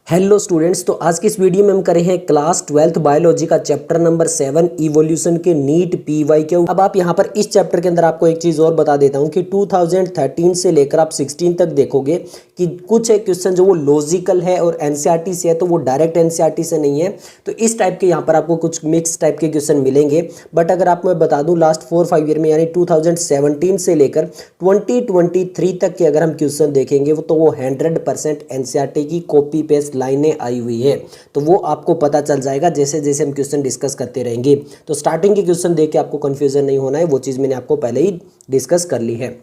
Hello students, तो आज की इस वीडियो में हम करें हैं क्लास 12th बायोलॉजी का चैप्टर नंबर 7 इवोल्यूशन के नीट पीवाई के। अब आप यहाँ पर इस चैप्टर के अंदर आपको एक चीज़ और बता देता हूँ कि 2013 से लेकर आप 16 तक देखोगे कि कुछ एक क्वेश्चन जो वो लॉजिकल है और एनसीईआरटी से है, तो वो डायरेक्ट एनसीईआरटी से नहीं है। तो इस टाइप के यहाँ पर आपको कुछ मिक्स टाइप के क्वेश्चन मिलेंगे। बट अगर आप मैं बता दूँ लास्ट 4-5 ईयर में यानी 2017 से लेकर 2023 तक के अगर हम क्वेश्चन देखेंगे तो वो 100% एनसीईआरटी की कॉपी पेस्ट लाइनें आई हुई है। तो वो आपको पता चल जाएगा जैसे जैसे हम क्वेश्चन डिस्कस करते रहेंगे। तो स्टार्टिंग के क्वेश्चन देख के आपको कंफ्यूजन नहीं होना है, वो चीज़ मैंने आपको पहले ही डिस्कस कर ली है।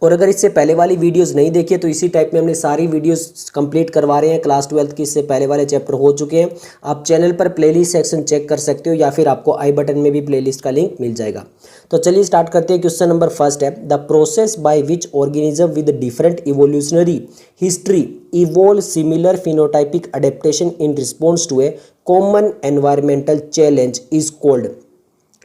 और अगर इससे पहले वाली वीडियोस नहीं देखी तो इसी टाइप में हमने सारी वीडियोस कंप्लीट करवा रहे हैं। क्लास 12 की इससे पहले वाले चैप्टर हो चुके हैं। आप चैनल पर प्लेलिस्ट सेक्शन चेक कर सकते हो या फिर आपको आई बटन में भी प्लेलिस्ट का लिंक मिल जाएगा। तो चलिए स्टार्ट करते हैं। क्वेश्चन नंबर फर्स्ट है, the process by which organism with different evolutionary history evolve similar phenotypic adaptation in response to a common environmental challenge is called.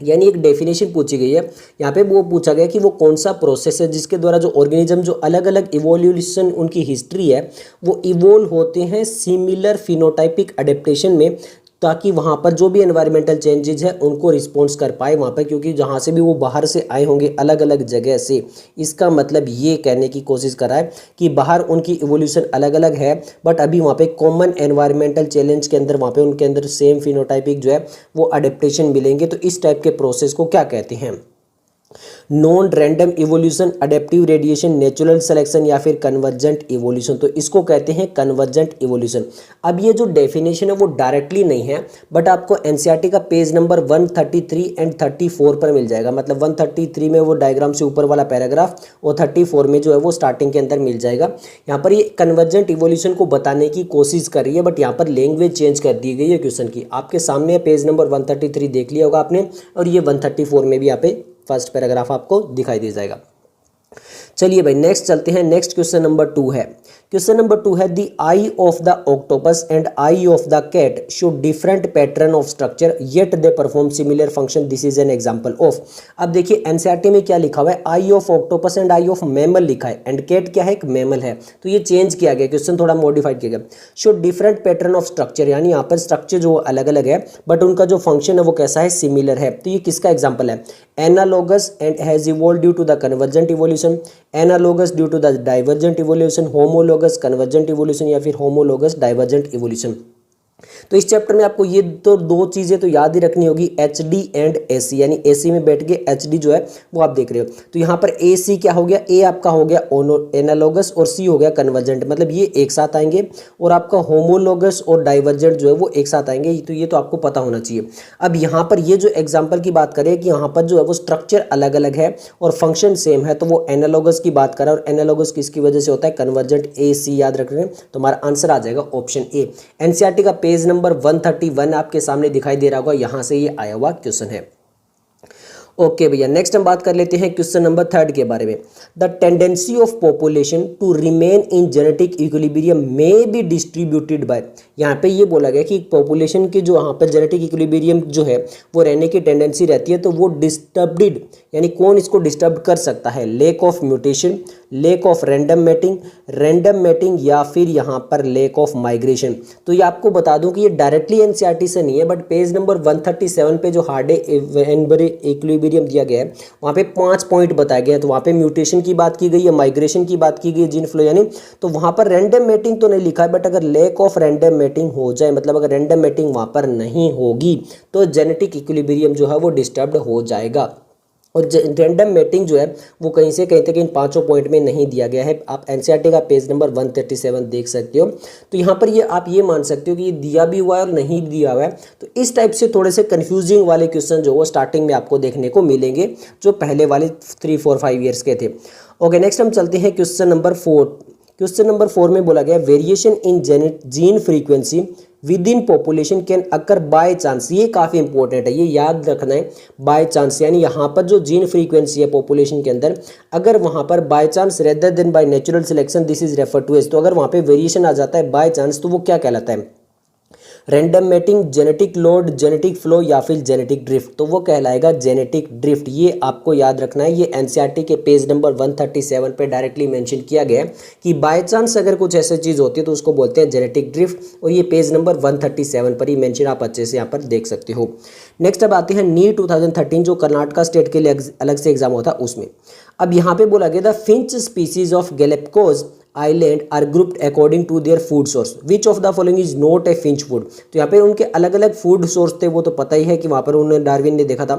यानी एक डेफिनेशन पूछी गई है यहाँ पे, वो पूछा गया कि वो कौन सा प्रोसेस है जिसके द्वारा जो ऑर्गेनिज्म जो अलग अलग इवोल्यूशन उनकी हिस्ट्री है वो इवोल्व होते हैं सिमिलर फिनोटाइपिक अडेप्टेशन में, ताकि वहाँ पर जो भी एनवायरमेंटल चेंजेज है उनको रिस्पॉन्स कर पाए वहाँ पर, क्योंकि जहाँ से भी वो बाहर से आए होंगे अलग अलग जगह से। इसका मतलब ये कहने की कोशिश करा है कि बाहर उनकी इवोल्यूशन अलग अलग है, बट अभी वहाँ पे कॉमन एनवायरमेंटल चैलेंज के अंदर वहाँ पे उनके अंदर सेम फिनोटाइपिक जो है वो अडेप्टेशन मिलेंगे। तो इस टाइप के प्रोसेस को क्या कहते हैं? Non random evolution, adaptive radiation, natural selection या फिर कन्वर्जेंट इवोल्यूशन। तो इसको कहते हैं कन्वर्जेंट इवोल्यूशन। अब ये जो डेफिनेशन है वो डायरेक्टली नहीं है, बट आपको एनसीईआरटी का पेज नंबर 133 एंड 34 पर मिल जाएगा। मतलब 133 में वो डायग्राम से ऊपर वाला पैराग्राफ और 34 में जो है वो स्टार्टिंग के अंदर मिल जाएगा। यहाँ पर ये कन्वर्जेंट इवोल्यूशन को बताने की कोशिश कर रही है, बट यहाँ पर लैंग्वेज चेंज कर दी गई है क्वेश्चन की। आपके सामने पेज नंबर 133 देख लिया होगा आपने, और ये 134 में भी यहाँ पे फर्स्ट पैराग्राफ आपको दिखाई दे जाएगा। चलिए भाई नेक्स्ट चलते हैं। नेक्स्ट क्वेश्चन नंबर 2 है। क्वेश्चन नंबर 2 है, the eye of the octopus and eye of the cat show different pattern of structure yet they perform similar function, this is an example of. अब देखिए NCERT में क्या लिखा हुआ है, eye of octopus and eye of mammal लिखा है, and cat क्या है, एक मैमल है। तो ये चेंज किया गया, क्वेश्चन थोड़ा मॉडिफाइड किया गया। Show different pattern of structure, यानी यहाँ पर स्ट्रक्चर जो अलग अलग है बट उनका जो फंक्शन है वो कैसा है, सिमिलर है। तो ये किसका एग्जाम्पल है? Analogous and has evolved due to the convergent evolution, analogous due to the divergent evolution, homologous convergent evolution या फिर होमोलोगस डाइवर्जेंट इवोल्यूशन। तो इस चैप्टर में आपको ये तो दो चीज़ें तो याद ही रखनी होगी, एच डी एंड ए सी, यानी ए सी में बैठ के एच डी जो है वो आप देख रहे हो। तो यहाँ पर ए सी क्या हो गया, ए आपका हो गया एनालोगस और सी हो गया कन्वर्जेंट, मतलब ये एक साथ आएंगे, और आपका होमोलोगस और डाइवर्जेंट जो है वो एक साथ आएंगे। तो ये तो आपको पता होना चाहिए। अब यहाँ पर ये जो एग्जाम्पल की बात करें कि यहाँ पर जो है वो स्ट्रक्चर अलग अलग है और फंक्शन सेम है, तो वो एनालोगस की बात करें, और एनालोगस किसकी वजह से होता है, कन्वर्जेंट, ए सी याद रख रहे हैं। तो हमारा आंसर आ जाएगा ऑप्शन ए। एनसीईआरटी का पेज नंबर 131 आपके सामने दिखाई दे रहा होगा, यहां से ये आया हुआ क्वेश्चन है। ओके भैया, नेक्स्ट हम बात कर लेते हैं क्वेश्चन नंबर 3 के बारे में। The tendency of population to remain in genetic equilibrium may be distributed by. यहाँ पे ये बोला गया कि पॉपुलेशन के जो यहाँ पर जेनेटिक इक्विलिब्रियम जो है वो रहने की टेंडेंसी रहती है, तो वो डिस्टर्ब्ड, यानी कौन इसको डिस्टर्ब कर सकता है? Lack of mutation, lack of random mating या फिर यहाँ पर लेक ऑफ माइग्रेशन। तो ये आपको बता दूं कि ये डायरेक्टली एनसीईआरटी से नहीं है, बट पेज नंबर 137 पे जो हार्डे-वेनबरी इक्विलिब्रियम दिया गया है वहाँ पे 5 पॉइंट बताए गए हैं। तो वहाँ पे म्यूटेशन की बात की गई है, माइग्रेशन की बात की गई है, जीन फ्लो, यानी तो वहाँ पर रैंडम मैटिंग तो नहीं लिखा है, बट अगर लेक ऑफ रैंडम मैटिंग हो जाए, मतलब अगर रैंडम मैटिंग वहाँ पर नहीं होगी तो जेनेटिक इक्विलिब्रियम जो है वो डिस्टर्ब्ड हो जाएगा। और रैंडम मैटिंग जो है वो कहीं से कहीं तक इन 5 पॉइंट में नहीं दिया गया है। आप एनसीईआरटी का पेज नंबर 137 देख सकते हो। तो यहाँ पर ये आप ये मान सकते हो कि ये दिया भी हुआ है और नहीं दिया हुआ है। तो इस टाइप से थोड़े से कंफ्यूजिंग वाले क्वेश्चन जो वो स्टार्टिंग में आपको देखने को मिलेंगे, जो पहले वाले 3, 4, 5 ईयर्स के थे। ओके, नेक्स्ट हम चलते हैं क्वेश्चन नंबर 4। क्वेश्चन नंबर 4 में बोला गया, variation in gene frequency with in population can occur by chance. ये काफ़ी इंपॉर्टेंट है, ये याद रखना है, बाय चांस, यानी यहाँ पर जो जीन फ्रीक्वेंसी है पॉपुलेशन के अंदर, अगर वहाँ पर by chance rather than by natural selection, this is refer to as. तो अगर वहाँ पे वेरिएशन आ जाता है बाय चांस तो वो क्या कहलाता है? Random mating, genetic load, genetic flow या फिर जेनेटिक ड्रिफ्ट, तो वो कहलाएगा जेनेटिक ड्रिफ्ट। ये आपको याद रखना है, ये एनसीईआरटी के पेज नंबर 137 पे डायरेक्टली मेंशन किया गया है कि बाय चांस अगर कुछ ऐसी चीज़ होती है तो उसको बोलते हैं जेनेटिक ड्रिफ्ट, और ये पेज नंबर 137 पर ही मेंशन आप अच्छे से यहाँ पर देख सकते हो। नेक्स्ट अब आते हैं नीट 2013 जो कर्नाटका स्टेट के लिए अलग से एग्जाम होता है उसमें। अब यहाँ पे बोला गया था finch species of Galapagos island are grouped according to their food source, which of the following is not a finch food. तो यहाँ पे उनके अलग अलग फूड सोर्स थे, वो तो पता ही है कि वहाँ पर उन्होंने डार्विन ने देखा था।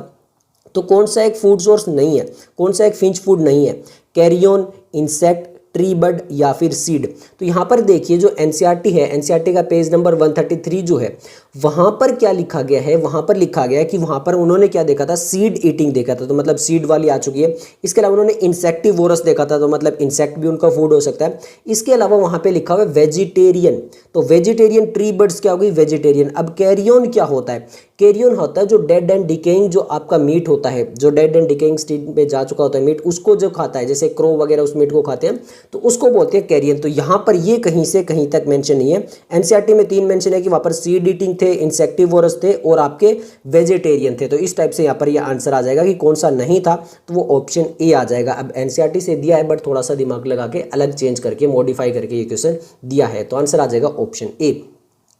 तो कौन सा एक फूड सोर्स नहीं है, कौन सा एक फिंच फूड नहीं है, कैरियन, इंसेक्ट, ट्री बर्ड या फिर सीड। तो यहाँ पर देखिए जो एनसीईआरटी है, एनसीईआरटी का पेज नंबर 133 जो है, वहाँ पर क्या लिखा गया है, वहाँ पर लिखा गया है कि वहाँ पर उन्होंने क्या देखा था, सीड ईटिंग देखा था, तो मतलब सीड वाली आ चुकी है। इसके अलावा उन्होंने इंसेक्टिवोरस देखा था, तो मतलब इंसेक्ट भी उनका फूड हो सकता है। इसके अलावा वहाँ पे लिखा हुआ है वेजिटेरियन, तो वेजिटेरियन ट्री बर्ड्स क्या होगी, वेजिटेरियन। अब कैरियन क्या होता है, कैरियन होता है जो डेड एंड डिकेइंग जो आपका मीट होता है, जो डेड एंड डिकेइंग स्टेट पे जा चुका होता है मीट, उसको जो खाता है, जैसे क्रो वगैरह उस मीट को खाते हैं, तो उसको बोलते हैं कैरियन। तो यहाँ पर ये कहीं से कहीं तक मेंशन नहीं है। एनसीईआरटी में 3 मेंशन है कि वहाँ पर सीड ईटिंग थे, इंसेक्टिवोरस थे और आपके वेजिटेरियन थे। तो इस टाइप से यहाँ पर ये आंसर आ जाएगा कि कौन सा नहीं था, तो वो ऑप्शन ए आ जाएगा। अब एनसीईआरटी से दिया है बट थोड़ा सा दिमाग लगा के अलग चेंज करके मॉडिफाई करके ये क्वेश्चन दिया है, तो आंसर आ जाएगा ऑप्शन ए।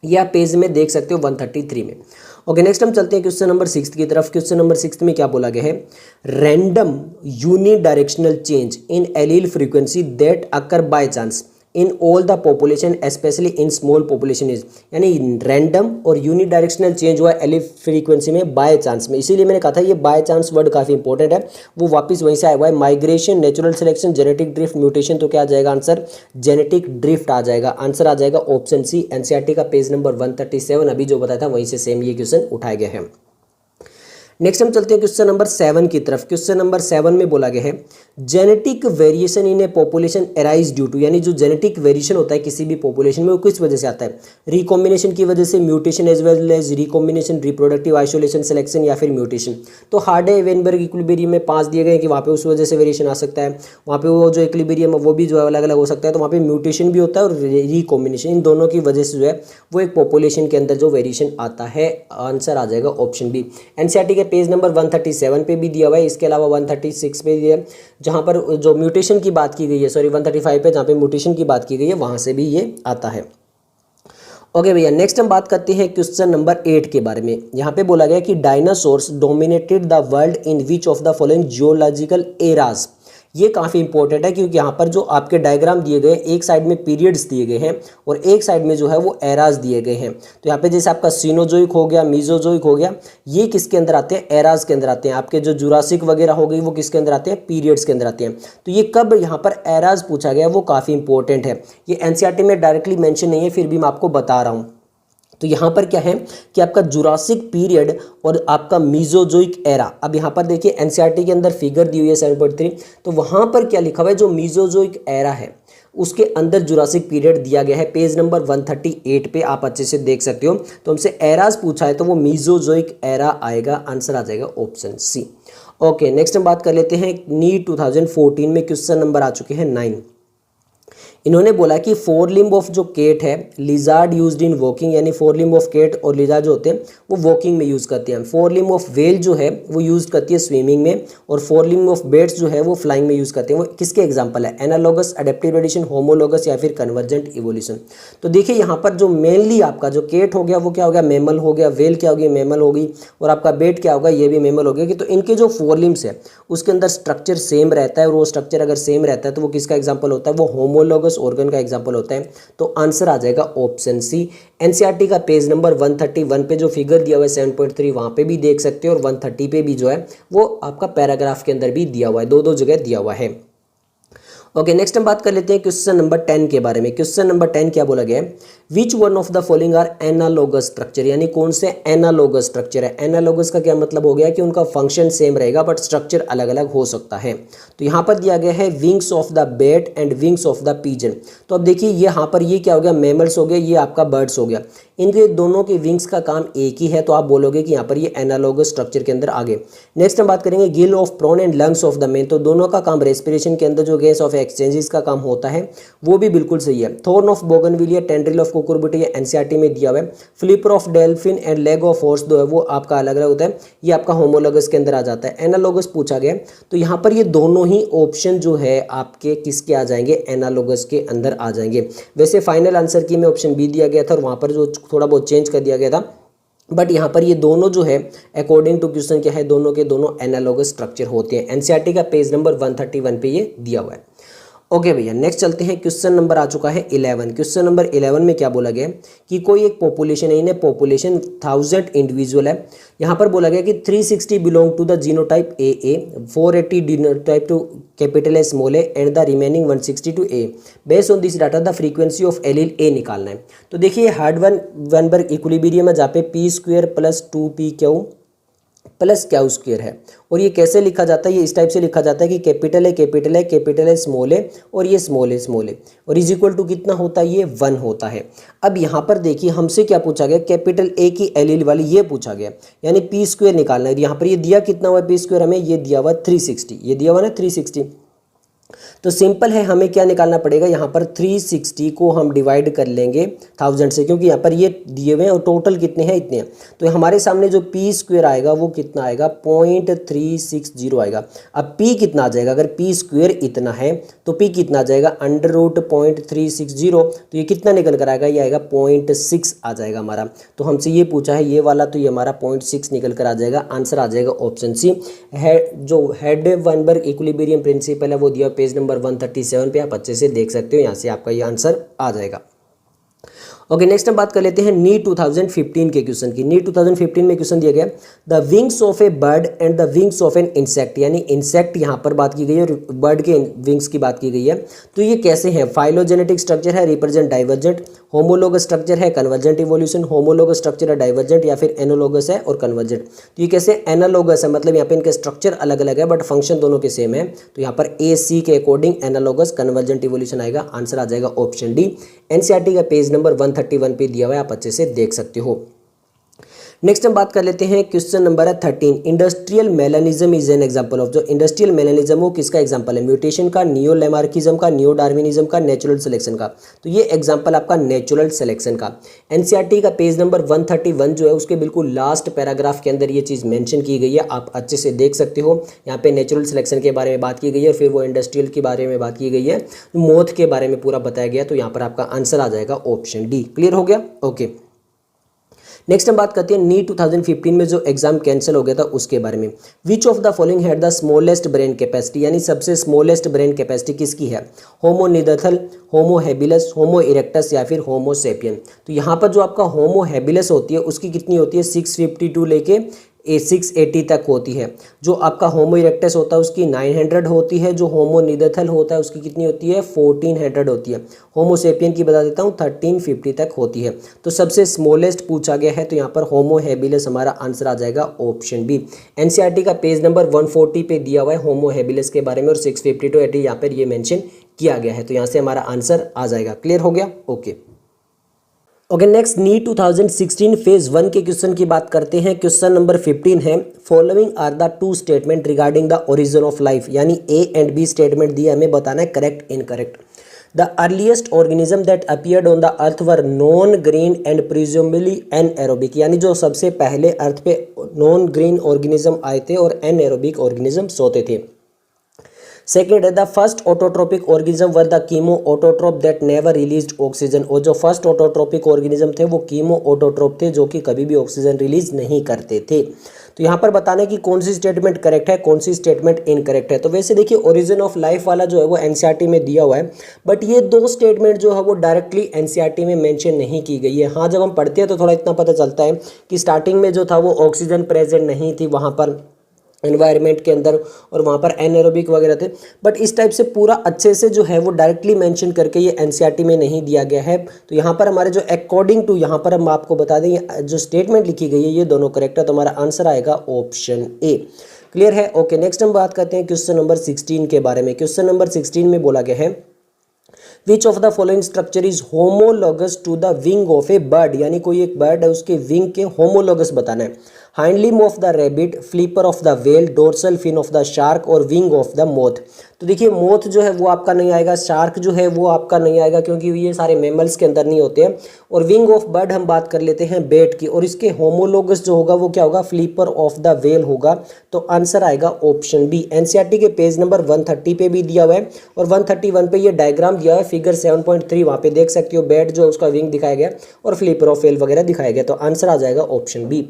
ये आप पेज में देख सकते हो 133 में। ओके, नेक्स्ट हम चलते हैं क्वेश्चन नंबर 6 की तरफ। क्वेश्चन नंबर 6 में क्या बोला गया है, random unidirectional change in allele frequency that occur by chance in all the population specially in small population is, यानी रैंडम और यूनिडायरेक्शनल चेंज हुआ एलील फ्रीक्वेंसी में बाय चांस में। इसीलिए मैंने कहा था ये बाय चांस वर्ड काफ़ी इंपॉर्टेंट है, वो वापस वहीं से आया हुआ है। Migration, natural selection, genetic drift, mutation, तो क्या आ जाएगा आंसर, जेनेटिक ड्रिफ्ट आ जाएगा। आंसर आ जाएगा ऑप्शन सी। एनसीईआरटी का पेज नंबर 137 अभी जो बताया था वहीं से सेम ये क्वेश्चन उठाया गया है। नेक्स्ट हम चलते हैं क्वेश्चन नंबर 7 की तरफ। क्वेश्चन नंबर 7 में बोला गया है genetic variation in a population arise due to, यानी जो जेनेटिक वेरिएशन होता है किसी भी पॉपुलेशन में वो किस वजह से आता है, रिकॉम्बिनेशन की वजह से, mutation as well as recombination, reproductive isolation, selection या फिर म्यूटेशन। तो हार्डे वेनबर्ग इक्विलिब्रियम में 5 दिए गए कि वहाँ पे उस वजह से वेरिएशन आ सकता है, वहाँ पे वो जो इक्विलिब्रियम है वो भी जो है अलग अलग हो सकता है, तो वहाँ पे म्यूटेशन भी होता है और रिकॉम्बिनेशन, इन दोनों की वजह से जो है वो एक पॉपुलेशन के अंदर जो वेरिएशन आता है। आंसर आ जाएगा ऑप्शन बी। एनसीईआरटी के पेज नंबर 137 पे भी दिया हुआ है, इसके अलावा 136 पे दिया है जहाँ पर जो म्यूटेशन की बात की गई है, सॉरी 135 पे जहाँ पे म्यूटेशन की बात की गई है वहाँ से भी ये आता है। ओके भैया, नेक्स्ट हम बात करते हैं क्वेश्चन नंबर 8 के बारे में। यहाँ पे बोला गया कि dinosaurs dominated the world in which of the following geological eras. ये काफ़ी इंपॉर्टेंट है क्योंकि यहाँ पर जो आपके डायग्राम दिए गए, एक साइड में पीरियड्स दिए गए हैं और एक साइड में जो है वो एराज दिए गए हैं। तो यहाँ पे जैसे आपका सीनोजोइक हो गया, मीजोजोइक हो गया, ये किसके अंदर आते हैं, एराज के अंदर आते हैं। आपके जो जुरासिक वगैरह हो गई वो किसके अंदर आते हैं, पीरियड्स के अंदर आते हैं। तो ये कब यहाँ पर एराज पूछा गया वो काफ़ी इंपॉर्टेंट है। ये एनसीईआरटी में डायरेक्टली मैंशन नहीं है, फिर भी मैं आपको बता रहा हूँ। तो यहाँ पर क्या है कि आपका जुरासिक पीरियड और आपका मीजोजोइक एरा। अब यहाँ पर देखिए एनसीईआरटी के अंदर फिगर दी हुई है 7.3, तो वहाँ पर क्या लिखा हुआ है, जो मीजोजोइक एरा है उसके अंदर जुरासिक पीरियड दिया गया है। पेज नंबर 138 पे आप अच्छे से देख सकते हो। तो हमसे एराज पूछा है तो वो मीजोजोइक एरा आएगा, आंसर आ जाएगा ऑप्शन सी। ओके, नेक्स्ट हम बात कर लेते हैं नीट 2014 में क्वेश्चन नंबर आ चुके हैं 9। इन्होंने बोला कि 4 लिम्ब ऑफ जो केट है लिजार्ड यूज्ड इन वॉकिंग, यानी 4 लिम्ब ऑफ केट और लिजार्ड जो होते हैं वो वॉकिंग में यूज़ करते हैं। 4 लिम्ब ऑफ वेल जो है वो यूज़ करती है स्विमिंग में, और 4 लिम्ब ऑफ बेट्स जो है वो फ्लाइंग में यूज़ करते हैं। वो किसके एग्जाम्पल है, एनालॉगस, एडेप्टिव एडिशन, होमोलॉगस या फिर कन्वर्जेंट इवोल्यूशन। तो देखिए यहाँ पर जो मेनली आपका जो केट हो गया वो क्या हो गया, मैमल हो गया, वेल क्या होगी, मैमल होगी, और आपका बेट क्या होगा, ये भी मैमल हो गया। कि तो इनके जो 4 लिम्ब्स है उसके अंदर स्ट्रक्चर सेम रहता है, और वो स्ट्रक्चर अगर सेम रहता है तो वो किसका एग्जाम्पल होता है, वो होमोलॉगस ऑर्गन का एग्जाम्पल होता है। तो आंसर आ जाएगा ऑप्शन सी। एनसीईआरटी का पेज नंबर 131 पे जो फिगर दिया हुआ है 7.3 वहां पे भी देख सकते हो, और 130 पे भी जो है वो आपका पैराग्राफ के अंदर भी दिया हुआ है, दो जगह दिया हुआ है। ओके, नेक्स्ट हम बात कर लेते हैं क्वेश्चन नंबर 10 के बारे में। क्वेश्चन नंबर 10 क्या बोला गया है, which one of the following are analogous structure, यानी कौन से एनालोगस स्ट्रक्चर है। एनालोगस का क्या मतलब हो गया कि उनका फंक्शन सेम रहेगा बट स्ट्रक्चर अलग अलग हो सकता है। तो यहाँ पर दिया गया है wings of the bat and wings of the pigeon. तो अब देखिए यहाँ पर ये क्या हो गया, मैमल्स हो गया, ये आपका बर्ड्स हो गया, इनके दोनों के विंग्स का काम एक ही है, तो आप बोलोगे कि यहाँ पर ये एनालोगस स्ट्रक्चर के अंदर आ गए। नेक्स्ट हम बात करेंगे gill of prawn and lungs of the man. तो दोनों का काम रेस्पिरेशन के अंदर जो गैस ऑफ एक्सचेंजेस का काम होता है, वो भी बिल्कुल सही है। Thorn of bougainvillea, tendril of cucurbits, ये एनसीईआरटी में दिया हुआ है। Flipper of dolphin and leg of horse जो है वो आपका अलग अलग होता है, ये आपका होमोलॉगस के अंदर आ जाता है। एनालॉगस पूछा गया, तो यहाँ पर ये दोनों ही ऑप्शन जो है आपके किसके आ जाएंगे, एनालॉगस के अंदर आ जाएंगे। वैसे फाइनल आंसर की में ऑप्शन बी दिया गया था और वहाँ पर जो थोड़ा बहुत चेंज कर दिया गया था, बट यहाँ पर ये दोनों जो है अकॉर्डिंग टू क्वेश्चन क्या है, दोनों के दोनों एनालॉगस स्ट्रक्चर होते हैं। एनसीईआरटी का पेज नंबर 131 पे ये दिया हुआ है। ओके भैया, नेक्स्ट चलते हैं। क्वेश्चन नंबर आ चुका है 11। क्वेश्चन नंबर 11 में क्या बोला गया कि कोई एक पॉपुलेशन है, इन्हें पॉपुलेशन 1000 इंडिविजुअल है। यहाँ पर बोला गया कि 360 belong to the genotype AA, 480 genotype to capital A small a and the remaining 160 to A। Based on this data the frequency of allele A निकालना है। तो देखिए हार्ड-वेनबर्ग इक्विलिब्रियम है, जहाँ पे p² + 2pq plus Q square है। और ये कैसे लिखा जाता है, ये इस टाइप से लिखा जाता है कि कैपिटल है कैपिटल है कैपिटल है स्मॉल है और ये स्मॉल है और इज इक्वल टू कितना होता है, ये 1 होता है। अब यहाँ पर देखिए हमसे क्या पूछा गया, कैपिटल ए की एलील वाली ये पूछा गया, यानी p² निकालना है। यहाँ पर ये दिया कितना हुआ p² हमें, ये दिया हुआ 360, ये दिया हुआ ना 360। तो सिंपल है, हमें क्या निकालना पड़ेगा, यहाँ पर 360 को हम डिवाइड कर लेंगे 1000 से, क्योंकि यहाँ पर ये दिए हुए हैं और टोटल कितने हैं, इतने हैं। तो हमारे सामने जो p² आएगा वो कितना आएगा, 0.360 आएगा। अब p कितना आ जाएगा, अगर p² इतना है तो p कितना आ जाएगा, √0.360। तो ये कितना निकल कर आएगा, ये आएगा 0.6 आ जाएगा हमारा। तो हमसे ये पूछा है ये वाला, तो ये हमारा 0.6 निकल कर आ जाएगा। आंसर आ जाएगा ऑप्शन सी। जो हार्ड-वेनबर्ग इक्विलिब्रियम प्रिंसिपल है वो दिया पेज नंबर 137 पे, आप अच्छे से देख सकते हो, यहाँ से आपका ये आंसर आ जाएगा। ओके, नेक्स्ट हम बात कर लेते हैं नीट 2015 के क्वेश्चन की। नीट 2015 में क्वेश्चन दिया गया, the wings of a bird and the wings of an insect, यानी इंसेक्ट यहाँ पर बात की गई है और बर्ड के विंग्स की बात की गई है। तो ये कैसे हैं, फाइलोजेनेटिक स्ट्रक्चर है, रिप्रेजेंट डाइवर्जेंट, होमोलोगस स्ट्रक्चर है, कन्वर्जेंट इवोल्यूशन, होमोलोगस स्ट्रक्चर है, डाइवर्जेंट, या फिर एनोलोगस है और कन्वर्जेंट। तो ये कैसे एनालोगस है, मतलब यहाँ पे इनके स्ट्रक्चर अलग अलग है बट फंक्शन दोनों के सेम है। तो यहाँ पर AC के अकॉर्डिंग एनालोगस कन्वर्जेंट इवोल्यूशन आएगा। आंसर आ जाएगा ऑप्शन डी। एनसीईआरटी का पेज नंबर 131 पे दिया हुआ है, आप अच्छे से देख सकते हो। नेक्स्ट हम बात कर लेते हैं, क्वेश्चन नंबर है 13। Industrial melanism is an example of, जो इंडस्ट्रियल मेलानिज्म वो किसका एग्जांपल है, म्यूटेशन का, नियो लेमार्किज्म का, नियो डार्विनिज्म का, नेचुरल सिलेक्शन का। तो ये एग्जांपल आपका नेचुरल सिलेक्शन का। एनसीईआरटी का पेज नंबर 131 जो है उसके बिल्कुल लास्ट पैराग्राफ के अंदर ये चीज़ मेंशन की गई है, आप अच्छे से देख सकते हो। यहाँ पे नेचुरल सिलेक्शन के बारे में बात की गई है, फिर वो इंडस्ट्रियल के बारे में बात की गई है, मोथ के बारे में पूरा बताया गया। तो यहाँ पर आपका आंसर आ जाएगा ऑप्शन डी। क्लियर हो गया, ओके। नेक्स्ट हम बात करते हैं नीट 2015 में जो एग्जाम कैंसिल हो गया था उसके बारे में। विच of the following had the smallest brain capacity, यानी सबसे स्मॉलेस्ट ब्रेन कैपेसिटी किसकी है, होमो निदरथल, होमो हैबिलस, होमो इरेक्टस या फिर होमो सेपियन। तो यहाँ पर जो आपका होमो हैबिलस होती है उसकी कितनी होती है, 652 लेके 680 तक होती है। जो आपका होमो इरेक्टस होता है उसकी 900 होती है। जो होमो निदरथल होता है उसकी कितनी होती है, 1400 होती है। होमो सेपियन की बता देता हूँ 1350 तक होती है। तो सबसे स्मॉलेस्ट पूछा गया है, तो यहाँ पर होमो हैबिलस हमारा आंसर आ जाएगा ऑप्शन बी। एनसीईआरटी का पेज नंबर 140 पे दिया हुआ है होमो हैबिलस के बारे में और 650 to 80 यहाँ पर ये मेंशन किया गया है। तो यहाँ से हमारा आंसर आ जाएगा। क्लियर हो गया, okay. Okay, next NEET 2016 phase 1 के क्वेश्चन की बात करते हैं। क्वेश्चन नंबर 15 है, following are the two statement regarding the origin of life, यानी A एंड B स्टेटमेंट दिया, हमें बताना है correct incorrect. The earliest organism that appeared on the earth were non green and presumably anaerobic, यानी जो सबसे पहले अर्थ पे नॉन ग्रीन ऑर्गेनिज्म आए थे और एनएरोबिक ऑर्गेनिज्म होते थे। सेकेंड है, the first autotrophic organism were the chemo autotroph that never released oxygen, और जो फर्स्ट ऑटोट्रोपिक ऑर्गेनिज्म थे वो कीमो ऑटोट्रोप थे जो कि कभी भी ऑक्सीजन रिलीज नहीं करते थे। तो यहाँ पर बताना है कि कौन सी स्टेटमेंट करेक्ट है, कौन सी स्टेटमेंट इनकरेक्ट है। तो वैसे देखिए ओरिजिन ऑफ लाइफ वाला जो है वो एनसीईआरटी में दिया हुआ है, बट ये दो स्टेटमेंट जो है वो डायरेक्टली एनसीईआरटी में मेंशन नहीं की गई है। हाँ, जब हम पढ़ते हैं तो थोड़ा इतना पता चलता है कि स्टार्टिंग में जो था वो ऑक्सीजन प्रेजेंट नहीं थी वहाँ पर एनवायरनमेंट के अंदर, और वहाँ पर एनएरोबिक वगैरह थे, बट इस टाइप से पूरा अच्छे से जो है वो डायरेक्टली मेंशन करके ये एनसीईआरटी में नहीं दिया गया है। तो यहाँ पर हमारे जो अकॉर्डिंग टू यहाँ पर हम आपको बता दें जो स्टेटमेंट लिखी गई है ये दोनों करेक्ट है। तो हमारा आंसर आएगा ऑप्शन ए। क्लियर है, ओके। नेक्स्ट हम बात करते हैं क्वेश्चन नंबर 16 के बारे में। क्वेश्चन नंबर 16 में बोला गया है, which of the following structure is homologous to the wing of a bird, यानी कोई एक बर्ड है उसके विंग के होमोलॉगस बताना है। Hind limb of the rabbit, flipper of the whale, dorsal fin of the shark और विंग ऑफ द मोथ। तो देखिए मोथ जो है वो आपका नहीं आएगा, शार्क जो है वो आपका नहीं आएगा क्योंकि ये सारे मैमल्स के अंदर नहीं होते हैं। और विंग ऑफ बर्ड हम बात कर लेते हैं बेट की, और इसके होमोलोगस जो होगा वो क्या होगा, फ्लिपर ऑफ द व्हेल होगा। तो आंसर आएगा ऑप्शन बी। एनसीईआरटी के पेज नंबर 130 पे भी दिया हुआ है और 131 पे ये डायग्राम दिया हुआ है, फिगर 7.3 वहाँ पे देख सकते हो, बेट जो उसका विंग दिखाया गया और फ्लिपर ऑफ व्हेल वगैरह दिखाया गया। तो आंसर आ जाएगा ऑप्शन बी।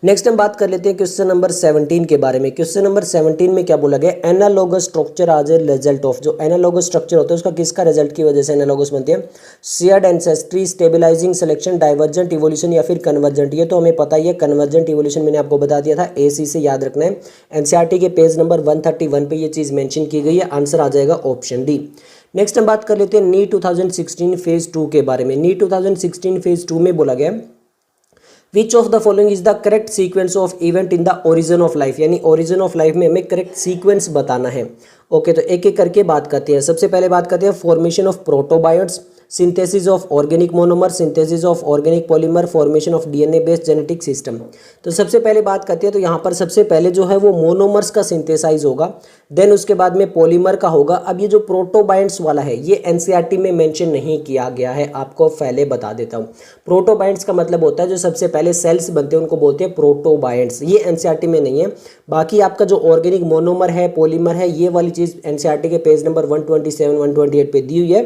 नेक्स्ट हम बात कर लेते हैं क्वेश्चन नंबर 17 के बारे में। क्वेश्चन नंबर 17 में क्या बोला गया, एनालॉगस स्ट्रक्चर आज ए रिजल्ट ऑफ, जो एनालॉगस स्ट्रक्चर होता है उसका किसका रिजल्ट की वजह से एनालॉगस बनती है, shared ancestry, stabilising selection, divergent evolution या फिर कन्वर्जेंट। ये तो हमें पता ही है, कन्वर्जेंट इवोल्यूशन मैंने आपको बता दिया था, एसी से याद रखना है। एनसीईआरटी के पेज नंबर 131 पे ये चीज़ मेंशन की गई है, आंसर आ जाएगा ऑप्शन डी। नेक्स्ट हम बात कर लेते हैं नीट 2016 फेज 2 के बारे में। नीट 2016 फेज 2 में बोला गया विच of the following is the correct sequence of event in the origin of life, यानी ओरिजिन ऑफ लाइफ में हमें करेक्ट सीक्वेंस बताना है। ओके, तो एक एक करके बात करते हैं। सबसे पहले बात करते हैं formation of protobionts, synthesis of organic monomer, synthesis of organic polymer, formation of DNA based genetic system. तो सबसे पहले बात करते हैं, तो यहाँ पर सबसे पहले जो है वो मोनोमर्स का सिंथेसाइज होगा, देन उसके बाद में पॉलीमर का होगा। अब ये जो प्रोटोबायंट्स वाला है ये एनसीईआरटी में मेंशन नहीं किया गया है, आपको पहले बता देता हूँ। प्रोटोबायंट्स का मतलब होता है जो सबसे पहले सेल्स बनते हैं उनको बोलते हैं प्रोटोबायंट्स, ये एनसीईआरटी में नहीं है। बाकी आपका जो ऑर्गेनिक मोनोमर है, पॉलीमर है, ये वाली चीज़ एनसीईआरटी के पेज नंबर 127 128 पे दी हुई है।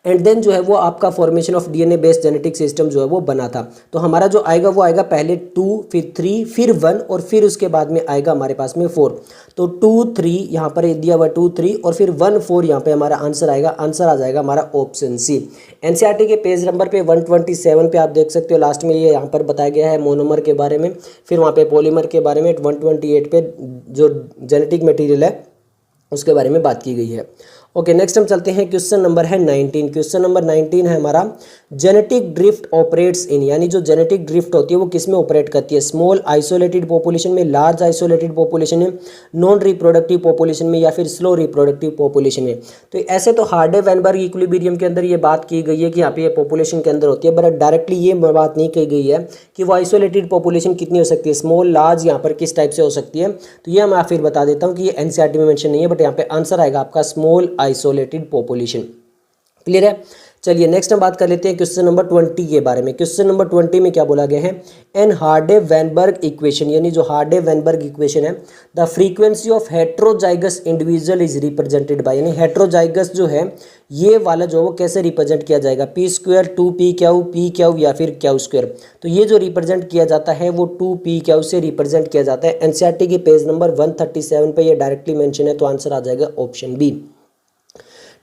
एंड देन जो है वो आपका formation of DNA based genetic system जो है वो बना था। तो हमारा जो आएगा वो आएगा पहले 2, फिर 3, फिर 1 और फिर उसके बाद में आएगा हमारे पास में 4। तो 2, 3 यहाँ पर दिया हुआ 2, 3 और फिर 1, 4 यहाँ पे हमारा आंसर आएगा। आंसर आ जाएगा हमारा ऑप्शन सी। एनसीईआरटी के पेज नंबर पे 127 पे आप देख सकते हो, लास्ट में ये यहाँ पर बताया गया है मोनोमर के बारे में, फिर वहाँ पे पॉलीमर के बारे में 128 पे जो जेनेटिक मटेरियल है उसके बारे में बात की गई है। ओके, नेक्स्ट हम चलते हैं, क्वेश्चन नंबर है 19। क्वेश्चन नंबर 19 है हमारा जेनेटिक ड्रिफ्ट ऑपरेट्स इन, यानी जो जेनेटिक ड्रिफ्ट होती है वो किस में ऑपरेट करती है, स्मॉल आइसोलेटेड पॉपुलेशन में, लार्ज आइसोलेटेड पॉपुलेशन में, नॉन रिप्रोडक्टिव पॉपुलेशन में या फिर स्लो रिप्रोडक्टिव पॉपुलेशन में। तो ऐसे तो हार्डे-वेनबर्ग इक्विलिब्रियम के अंदर ये बात की गई है कि यहाँ पे ये पॉपुलेशन के अंदर होती है, बट डायरेक्टली ये बात नहीं कही गई है कि वो आइसोलेटेड पॉपुलेशन कितनी हो सकती है, स्मॉल, लार्ज यहाँ पर किस टाइप से हो सकती है। तो ये मैं फिर बता देता हूँ कि ये एनसीईआरटी में मेंशन नहीं है, बट यहाँ पे आंसर आएगा आपका स्मॉल आइसोलेटेड पॉपुलेशन। क्लियर है। चलिए नेक्स्ट हम बात कर लेते हैं क्वेश्चन नंबर 20 के बारे में। क्वेश्चन नंबर 20 में क्या बोला गया है, एन हार्डे-वेनबर्ग इक्वेशन, यानी जो हार्डे-वेनबर्ग इक्वेशन है, the frequency of heterozygous individual is represented by, यानी हेट्रोजाइगस जो है ये वाला जो वो कैसे रिप्रेजेंट किया जाएगा, p² 2p p या फिर q²। तो ये जो रिप्रेजेंट किया जाता है वो 2p से रिप्रेजेंट किया जाता है। एनसीईआरटी के पेज नंबर 137 पे ये डायरेक्टली मेंशन है, तो आंसर आ जाएगा ऑप्शन बी।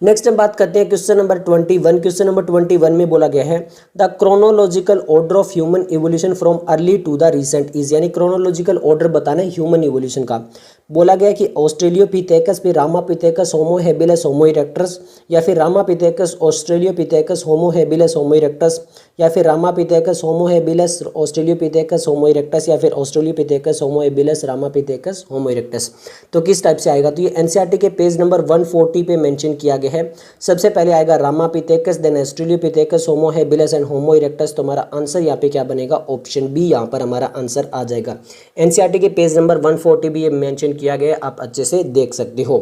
नेक्स्ट हम बात करते हैं क्वेश्चन नंबर 21। क्वेश्चन नंबर 21 में बोला गया है the chronological order of human evolution from early to the recent is, यानी क्रोनोलॉजिकल ऑर्डर बताना है ह्यूमन इवोल्यूशन का। बोला गया कि ऑस्ट्रेलियोपिथेकस, फिर रामापिथेकस, होमो हैबिलिस, होमो इरेक्टस, या फिर रामापिथेकस ऑस्ट्रेलियोपिथेकस, होमो हैबिलिस, होमो इरेक्टस, या फिर रामापिथेकस होमो हैबिलिस ऑस्ट्रेलियोपिथेकस होमो इरेक्टस, या फिर ऑस्ट्रेलियोपिथेकस होमो हैबिलिस रामापिथेकस होमो इरेक्टस। तो किस टाइप से आएगा, तो ये एनसीईआरटी के पेज नंबर 140 पे मेंशन किया गया है। सबसे पहले आएगा Ramapithecus, then Australopithecus, Homo habilis and Homo erectus. तो हमारा आंसर यहाँ पे क्या बनेगा, ऑप्शन बी यहाँ पर हमारा आंसर आ जाएगा। एनसीईआरटी के पेज नंबर 140 भी ये मेंशन किया गया है, आप अच्छे से देख सकते हो।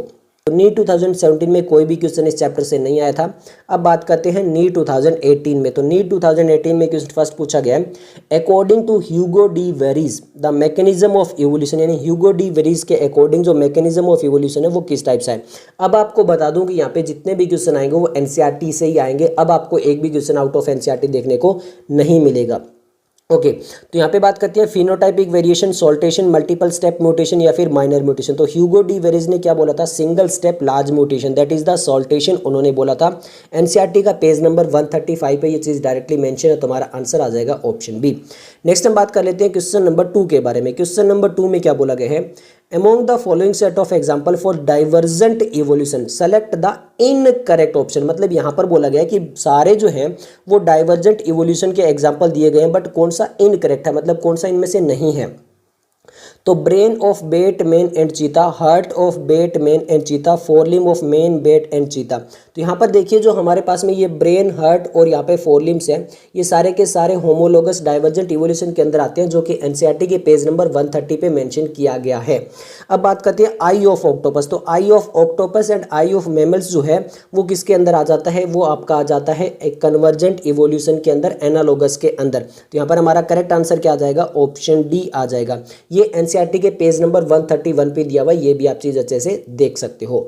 तो नीट 2017 में कोई भी क्वेश्चन इस चैप्टर से नहीं आया था। अब बात करते हैं नीट 2018 में। तो नीट 2018 में क्वेश्चन फर्स्ट पूछा गया है, according to Hugo de Vries the mechanism of evolution, यानी ह्यूगो डी वेरीज के अकॉर्डिंग जो मैकेनिज्म ऑफ इवोल्यूशन है वो किस टाइप से है। अब आपको बता दूं कि यहाँ पे जितने भी क्वेश्चन आएंगे वो एनसीईआरटी से ही आएंगे। अब आपको एक भी क्वेश्चन आउट ऑफ एनसीईआरटी देखने को नहीं मिलेगा। ओके, तो यहाँ पे बात करते हैं phenotypic variation, saltation, multiple step mutation या फिर माइनर म्यूटेशन। तो ह्यूगो डी वेरीज ने क्या बोला था, single step large mutation, that is the saltation उन्होंने बोला था। एनसीईआरटी का पेज नंबर 135 पे ये चीज़ डायरेक्टली मेंशन है, तो हमारा आंसर आ जाएगा ऑप्शन बी। नेक्स्ट हम बात कर लेते हैं क्वेश्चन नंबर 2 के बारे में। क्वेश्चन नंबर 2 में क्या बोला गया है, among the following set of example for divergent evolution select the incorrect option। मतलब यहाँ पर बोला गया है कि सारे जो हैं वो डाइवर्जेंट इवोल्यूशन के एग्जाम्पल दिए गए हैं, बट कौन सा इनकरेक्ट है, मतलब कौन सा इनमें से नहीं है। तो brain of bat man and cheetah, heart of bat man and cheetah, forelimb of man bat and cheetah. तो यहाँ पर देखिए जो हमारे पास में ये ब्रेन, हार्ट और यहाँ पे फोरलिम्स है, ये सारे के सारे होमोलोगस डाइवर्जेंट इवोल्यूशन के अंदर आते हैं, जो कि एनसीईआरटी के पेज नंबर 130 पे मेंशन किया गया है। अब बात करते हैं आई ऑफ ऑक्टोपस। तो eye of octopus and eye of mammals जो है वो किसके अंदर आ जाता है, वो आपका आ जाता है एक कन्वर्जेंट इवोल्यूशन के अंदर, एनालोगस के अंदर। तो यहाँ पर हमारा करेक्ट आंसर क्या आ जाएगा, ऑप्शन डी आ जाएगा। ये एनसीईआरटी के पेज नंबर 131 पे दिया हुआ है, ये भी आप चीज अच्छे से देख सकते हो।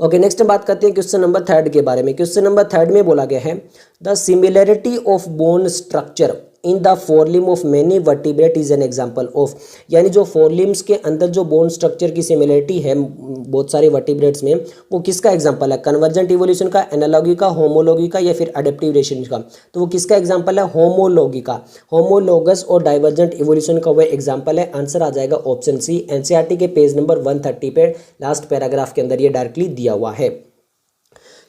ओके, नेक्स्ट हम बात करते हैं क्वेश्चन नंबर 3 के बारे में। क्वेश्चन नंबर 3 में बोला गया है the similarity of bone structure in the forelimb of many vertebrate is an example of, यानी जो फोरलिम्स के अंदर जो बोन स्ट्रक्चर की सिमिलरिटी है बहुत सारे वर्टिब्रेट्स में, वो किसका एग्जाम्पल है, कन्वर्जेंट इवोल्यूशन का, एनालॉगी का, होमोलॉगी का, या फिर अडेप्टिव रेशन का। तो वो किसका एग्जाम्पल है, होमोलॉगी का, होमोलॉगस और डाइवर्जेंट इवोल्यूशन का वो एग्जाम्पल है। आंसर आ जाएगा ऑप्शन सी। एनसीईआरटी के पेज नंबर 130 पे लास्ट पैराग्राफ के अंदर ये डायरेक्टली दिया हुआ है।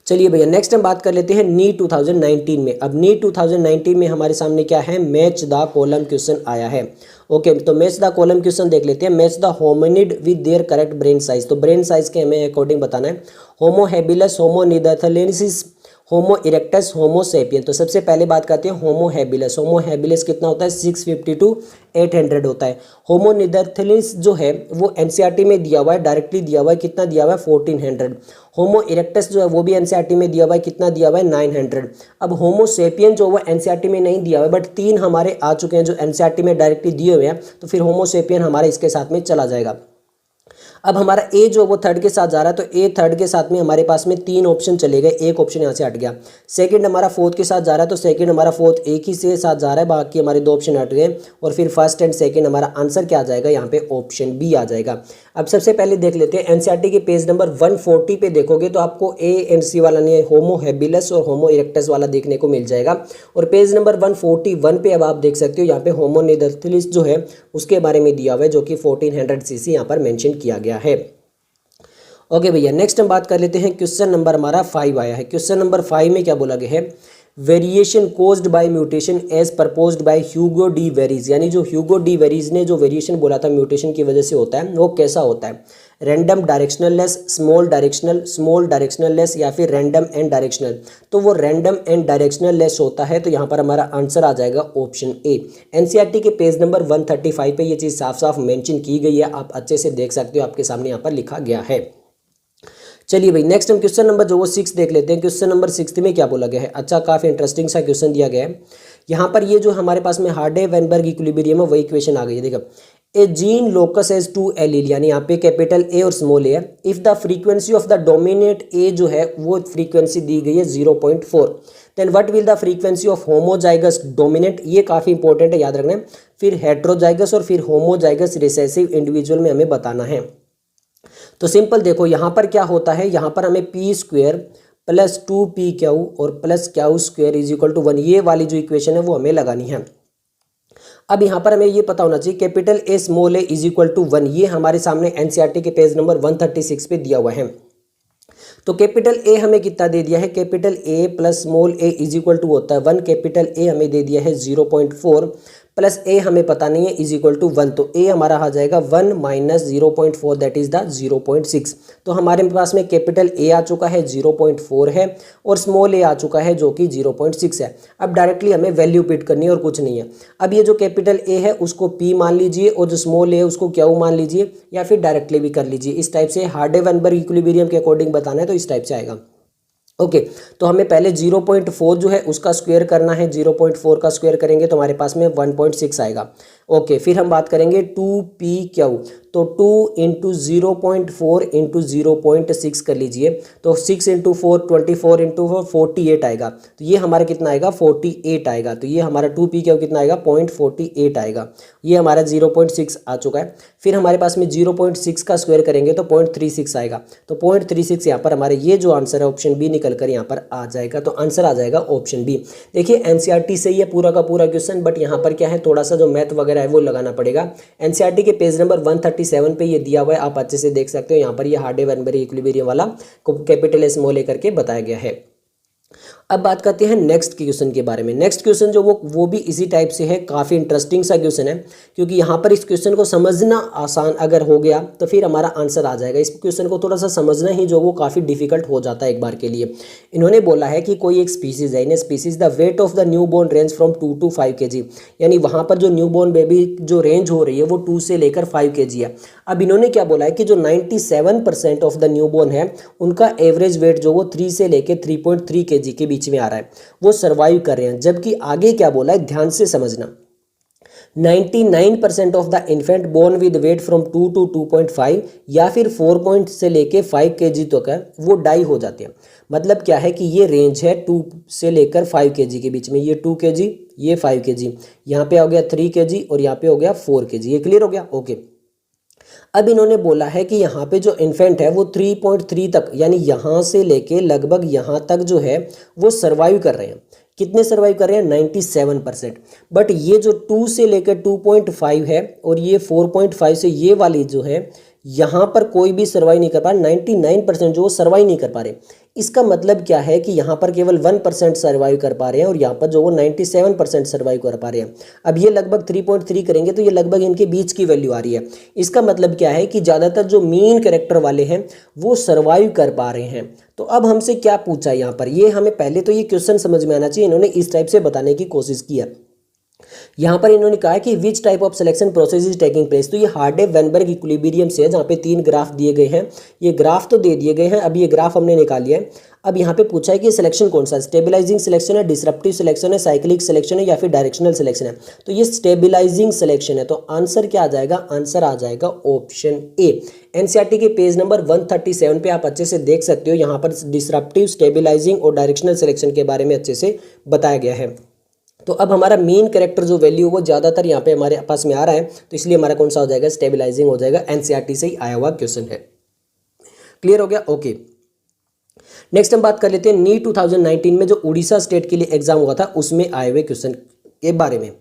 चलिए भैया नेक्स्ट हम बात कर लेते हैं नीट 2019 में। अब नीट 2019 में हमारे सामने क्या है, मैच द कॉलम क्वेश्चन आया है। ओके, तो मैच द कॉलम क्वेश्चन देख लेते हैं। Match the hominid with their correct brain size. तो ब्रेन साइज के हमें अकॉर्डिंग बताना है। होमो हैबिलस, होमो निदरथलेंसिस, होमो इरेक्टस, होमो सेपियन। तो सबसे पहले बात करते हैं होमो हैबिलस। होमो हैबिलस कितना होता है, 650 to 800 होता है। होमो निदरथलिस जो है वो एनसीईआरटी में दिया हुआ है, डायरेक्टली दिया हुआ है, कितना दिया हुआ है, 1400। होमो इरेक्टस जो है वो भी एनसीईआरटी में दिया हुआ है, कितना दिया हुआ है, 900। अब होमो सेपियन जो वो एनसीईआरटी में नहीं दिया हुआ है, बट 3 हमारे आ चुके हैं जो एनसीईआरटी में डायरेक्टली दिए हुए हैं, तो फिर होमो सेपियन हमारे इसके साथ में चला जाएगा। अब हमारा ए जो वो थर्ड के साथ जा रहा है, तो ए थर्ड के साथ में हमारे पास में 3 ऑप्शन चले गए, एक ऑप्शन यहाँ से हट गया। सेकंड हमारा फोर्थ के साथ जा रहा है, तो सेकंड हमारा फोर्थ एक ही से साथ जा रहा है, बाकी हमारे 2 ऑप्शन हट गए। और फिर फर्स्ट एंड सेकंड हमारा आंसर क्या आ जाएगा, यहाँ पे ऑप्शन बी आ जाएगा। अब सबसे पहले देख लेते हैं एनसीईआरटी के पेज नंबर 140 पे देखोगे तो आपको ए एंड सी वाला नहीं, होमो हैबिलस और होमो इरेक्टस वाला देखने को मिल जाएगा। और पेज नंबर 141 पे अब आप देख सकते हो यहाँ पे होमो निदरथलिस जो है उसके बारे में दिया हुआ है, जो कि 1400 सीसी यहाँ पर मेंशन किया गया है। ओके भैया नेक्स्ट हम बात कर लेते हैं। क्वेश्चन नंबर हमारा 5 आया है। क्वेश्चन नंबर 5 में क्या बोला गया है, variation caused by mutation as proposed by Hugo de Vries. यानी जो ह्यूगो डी वेरीज ने जो वेरिएशन बोला था म्यूटेशन की वजह से होता है, वो कैसा होता है, random directional less, small directional less, या फिर रैंडम एंड डायरेक्शनल। तो वो रैंडम एंड डायरेक्शनल लेस होता है। तो यहाँ पर हमारा आंसर आ जाएगा ऑप्शन ए। एनसीईआरटी के पेज नंबर 135 पे ये चीज़ साफ साफ मेंशन की गई है, आप अच्छे से देख सकते हो, आपके सामने यहाँ पर लिखा गया है। चलिए भाई नेक्स्ट हम क्वेश्चन नंबर जो वो 6 देख लेते हैं। क्वेश्चन नंबर 6 में क्या बोला गया है, अच्छा काफ़ी इंटरेस्टिंग सा क्वेश्चन दिया गया है। यहाँ पर ये जो हमारे पास में हार्डे-वेनबर्ग इक्विलिब्रियम है वही क्वेश्चन आ गई है। देखो, a gene locus has 2 allele, यानी यहाँ पे कैपिटल ए और स्मॉल ए है। If the frequency of the dominate A जो है वो फ्रीक्वेंसी दी गई है 0.4, then what will the frequency of homozygous dominant, ये काफ़ी इंपॉर्टेंट है, याद रखना है। फिर हेट्रोजाइगस और फिर होमोजाइगस रिसेसिव इंडिविजुअल में हमें बताना है। तो सिंपल देखो यहाँ पर क्या होता है, यहाँ पर हमें p square plus 2p q और plus q square is equal to 1, ये वाली जो इक्वेशन है वो हमें लगानी है। अब यहाँ पर हमें ये पता होना चाहिए capital A small A is equal to 1, ये हमारे सामने एनसीईआरटी के पेज नंबर 136 पे दिया हुआ है। तो कैपिटल ए हमें कितना दे दिया है, capital A plus small A is equal to होता है 1, कैपिटल ए हमें दे दिया है 0.4 प्लस ए हमें पता नहीं है इज इक्वल टू 1, तो ए हमारा आ जाएगा 1 माइनस 0.4 दैट इज द 0.6। तो हमारे पास में कैपिटल ए आ चुका है 0.4 है और स्मॉल ए आ चुका है जो कि 0.6 है। अब डायरेक्टली हमें वैल्यू पिट करनी है और कुछ नहीं है। अब ये जो कैपिटल ए है उसको पी मान लीजिए और जो स्मॉल ए है उसको क्यू मान लीजिए, या फिर डायरेक्टली भी कर लीजिए। इस टाइप से हार्डे-वेनबर्ग इक्विलिब्रियम के अकॉर्डिंग बताना है तो इस टाइप से आएगा। ओके, तो हमें पहले 0.4 जो है उसका स्क्वायर करना है, 0.4 का स्क्वायर करेंगे तो हमारे पास में 1.6 आएगा। ओके, फिर हम बात करेंगे 2p क्यू, तो 2 इंटू 0.4 इंटू 0.6 कर लीजिए, तो 6 इंटू 4 24 इंटू 4 48 आएगा। तो ये हमारा कितना आएगा, 48 आएगा। तो ये हमारा 2p क्यू कितना आएगा, 0.48 आएगा। ये हमारा 0.6 आ चुका है। फिर हमारे पास में 0.6 का स्क्वायर करेंगे तो 0.36 आएगा। तो 0.36 यहाँ पर हमारे ये जो आंसर है ऑप्शन बी निकल कर यहाँ पर आ जाएगा। तो आंसर आ जाएगा ऑप्शन बी। देखिए एनसीईआरटी से ये पूरा का पूरा क्वेश्चन, बट यहाँ पर क्या है थोड़ा सा जो मैथ वगैरह है वो लगाना पड़ेगा। एनसीईआरटी के पेज नंबर 137 पे ये दिया हुआ है, आप अच्छे से देख सकते हो। यहाँ पर ये हार्डे-वेनबर्ग इक्विलिब्रियम वाला कैपिटल स्मॉल ए करके बताया गया है। अब बात करते हैं नेक्स्ट क्वेश्चन के बारे में। नेक्स्ट क्वेश्चन जो वो भी इसी टाइप से है, काफ़ी इंटरेस्टिंग सा क्वेश्चन है, क्योंकि यहाँ पर इस क्वेश्चन को समझना आसान अगर हो गया तो फिर हमारा आंसर आ जाएगा। इस क्वेश्चन को थोड़ा सा समझना ही जो वो काफ़ी डिफिकल्ट हो जाता है एक बार के लिए। इन्होंने बोला है कि कोई एक स्पीसीज है, in species the weight of the newborn range from 2 to 5 kg, यानी वहाँ पर जो न्यू बोर्न बेबी जो रेंज हो रही है वो 2 से लेकर 5 kg है। अब इन्होंने क्या बोला है कि जो 97% ऑफ द न्यू बोर्न है उनका एवरेज वेट जो वो 3 से लेकर 3.3 kg के बीच में आ रहा है, वो सर्वाइव कर रहे हैं। जबकि आगे क्या बोला है, ध्यान से समझना, 99% of the infant born with weight from 2 to 2.5 या फिर 4 से लेके 5 kg तक है, वो डाई हो जाते हैं। मतलब क्या है कि ये रेंज है 2 से लेकर 5 kg के बीच में, ये 2 kg, ये 5 kg, यहाँ पे हो गया 3 kg और यहाँ पे हो गया 4 kg। ये क्लियर हो गया? ओके। अब इन्होंने बोला है कि यहाँ पे जो इन्फेंट है वो 3.3 तक, यानी यहाँ से लेके लगभग यहाँ तक जो है वो सर्वाइव कर रहे हैं। कितने सर्वाइव कर रहे हैं? 97%। बट ये जो 2 से लेकर 2.5 है और ये 4.5 से ये वाली जो है, यहाँ पर कोई भी सर्वाइव नहीं कर पा रहा। 99% जो वो सर्वाइव नहीं कर पा रहे। इसका मतलब क्या है कि यहाँ पर केवल 1% सर्वाइव कर पा रहे हैं और यहाँ पर जो वो 97% सर्वाइव कर पा रहे हैं। अब ये लगभग 3.3 करेंगे तो ये लगभग इनके बीच की वैल्यू आ रही है। इसका मतलब क्या है कि ज़्यादातर जो मीन कैरेक्टर वाले हैं वो सर्वाइव कर पा रहे हैं। तो अब हमसे क्या पूछा है यहाँ पर, ये हमें पहले तो ये क्वेश्चन समझ में आना चाहिए। इन्होंने इस टाइप से बताने की कोशिश की है। यहाँ पर इन्होंने कहा है कि which type of selection process is taking place. तो ये हार्डे-वेनबर्ग इक्विलिब्रियम से है, जहाँ पे 3 ग्राफ दिए गए हैं। ये ग्राफ तो दे दिए गए हैं, अब ये ग्राफ हमने निकाल लिया है। अब यहाँ पे पूछा है कि सिलेक्शन कौन सा है, स्टेबलाइजिंग सिलेक्शन है, डिसरप्टिव सिलेक्शन है, साइक्लिक सिलेक्शन है या फिर डायरेक्शनल सिलेक्शन है। तो ये स्टेबलाइजिंग सिलेक्शन है। तो आंसर क्या आ जाएगा? आंसर आ जाएगा ऑप्शन ए। एनसीईआरटी के पेज नंबर 137 पे आप अच्छे से देख सकते हो, यहाँ पर डिसरप्टिव, स्टेबलाइजिंग और डायरेक्शनल सिलेक्शन के बारे में अच्छे से बताया गया है। तो अब हमारा मेन कैरेक्टर जो वैल्यू वो ज़्यादातर यहाँ पे हमारे पास में आ रहा है, तो इसलिए हमारा कौन सा हो जाएगा? स्टेबलाइजिंग हो जाएगा। एनसीईआरटी से ही आया हुआ क्वेश्चन है। क्लियर हो गया? ओके। नेक्स्ट हम बात कर लेते हैं नीट 2019 में जो उड़ीसा स्टेट के लिए एग्जाम हुआ था उसमें आए हुए क्वेश्चन के बारे में।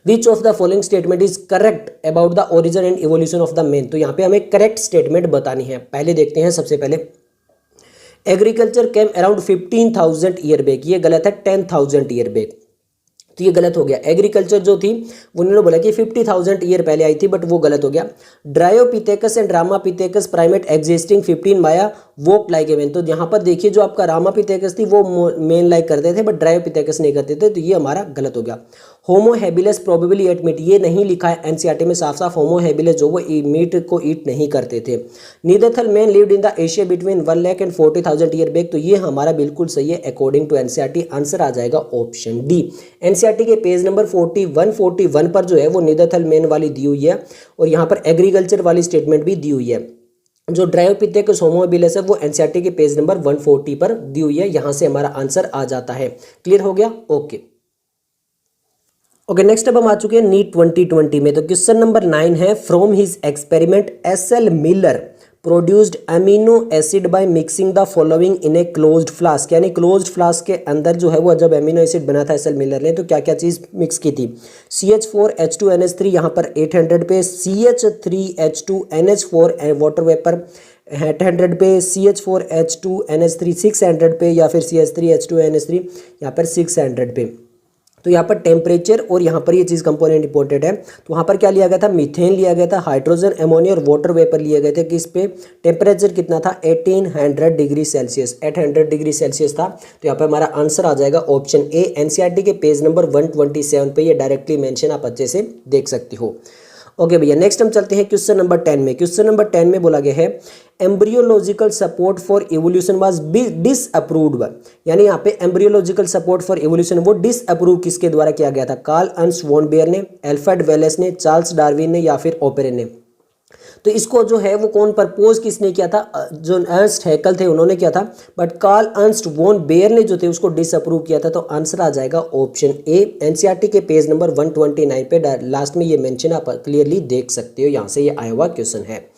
विच of the following statement is correct about the origin and evolution of the man. तो यहाँ पे हमें करेक्ट स्टेटमेंट बतानी है। पहले देखते हैं, सबसे पहले agriculture came around 15,000 year back, ये गलत है, 10,000 ईयर बैक, तो ये गलत हो गया। एग्रीकल्चर जो थी उन्होंने बोला कि 50,000 ईयर पहले आई थी, बट वो गलत हो गया। Dryopithecus and Ramapithecus primate existing 15 Maya walk like a man. तो यहाँ पर देखिए जो आपका रामापिथेकस थी वो मेन लाइक करते थे, बट ड्रायोपिथेकस नहीं करते थे, तो ये हमारा गलत हो गया। Homo habilis probably ate meat, ये नहीं लिखा है एनसीईआरटी में साफ साफ। होमो हैबिलस जो वो मीट को ईट नहीं करते थे। Neanderthal man lived in the Asia between 1 lakh and 40,000 year back, तो ये हमारा बिल्कुल सही है अकॉर्डिंग टू एनसीईआरटी। आंसर आ जाएगा ऑप्शन डी। एनसीईआरटी के पेज नंबर 41 पर जो है वो नीदरथल मैन वाली दी हुई है और यहाँ पर एग्रीकल्चर वाली स्टेटमेंट भी दी हुई है। जो ड्रायोपिथेकस होमो हैबिलस है वो एनसीईआरटी के पेज नंबर 140 पर दी हुई है। यहाँ से हमारा आंसर आ जाता है। क्लियर हो गया? ओके। नेक्स्ट अब हम आ चुके हैं नीट 2020 में। तो क्वेश्चन नंबर 9 है, from his experiment SL Miller produced amino acid by mixing the following in a closed flask, यानी क्लोज्ड फ्लास्क के अंदर जो है वो जब अमीनो एसिड बना था एसएल मिलर ने, तो क्या क्या चीज़ मिक्स की थी? CH4H2NH3 यहाँ पर 800 पे, CH3H2NH4 वाटर वेपर 800 पे, CH4H2NH3 600 पे या फिर CH3H2NH3 यहाँ पर 600 पे। तो यहाँ पर टेम्परेचर और यहाँ पर ये चीज़ कंपोनेंट इंपॉर्टेंट है। तो वहाँ पर क्या लिया गया था? मीथेन लिया गया था, हाइड्रोजन, अमोनिया और वाटर वेपर लिए गए थे। किस पे? टेम्परेचर कितना था? 1800 डिग्री सेल्सियस, 800 डिग्री सेल्सियस था। तो यहाँ पर हमारा आंसर आ जाएगा ऑप्शन ए। एनसीईआरटी के पेज नंबर 127 पे ये डायरेक्टली मेंशन आप अच्छे से देख सकते हो। ओके भैया, नेक्स्ट हम चलते हैं क्वेश्चन नंबर 10 में। क्वेश्चन नंबर 10 में बोला गया है embryological support for evolution was disapproved, यानी यहाँ पे एम्ब्रियोलॉजिकल सपोर्ट फॉर इवोल्यूशन वो डिसअप्रूव किसके द्वारा किया गया था? कार्ल अर्न्स्ट वॉन बेयर ने, अल्फ्रेड वेलेस ने, चार्ल्स डार्विन ने या फिर ओपेरन ने। तो इसको जो है वो कौन प्रपोज किसने किया था? जो अर्न्स्ट हैकल थे उन्होंने किया था, but Karl Ernst von Baer ने जो थे उसको डिसअप्रूव किया था। तो आंसर आ जाएगा ऑप्शन ए। एनसीईआरटी के पेज नंबर 129 पे लास्ट में ये मेंशन आप क्लियरली देख सकते हो, यहाँ से ये आया हुआ क्वेश्चन है।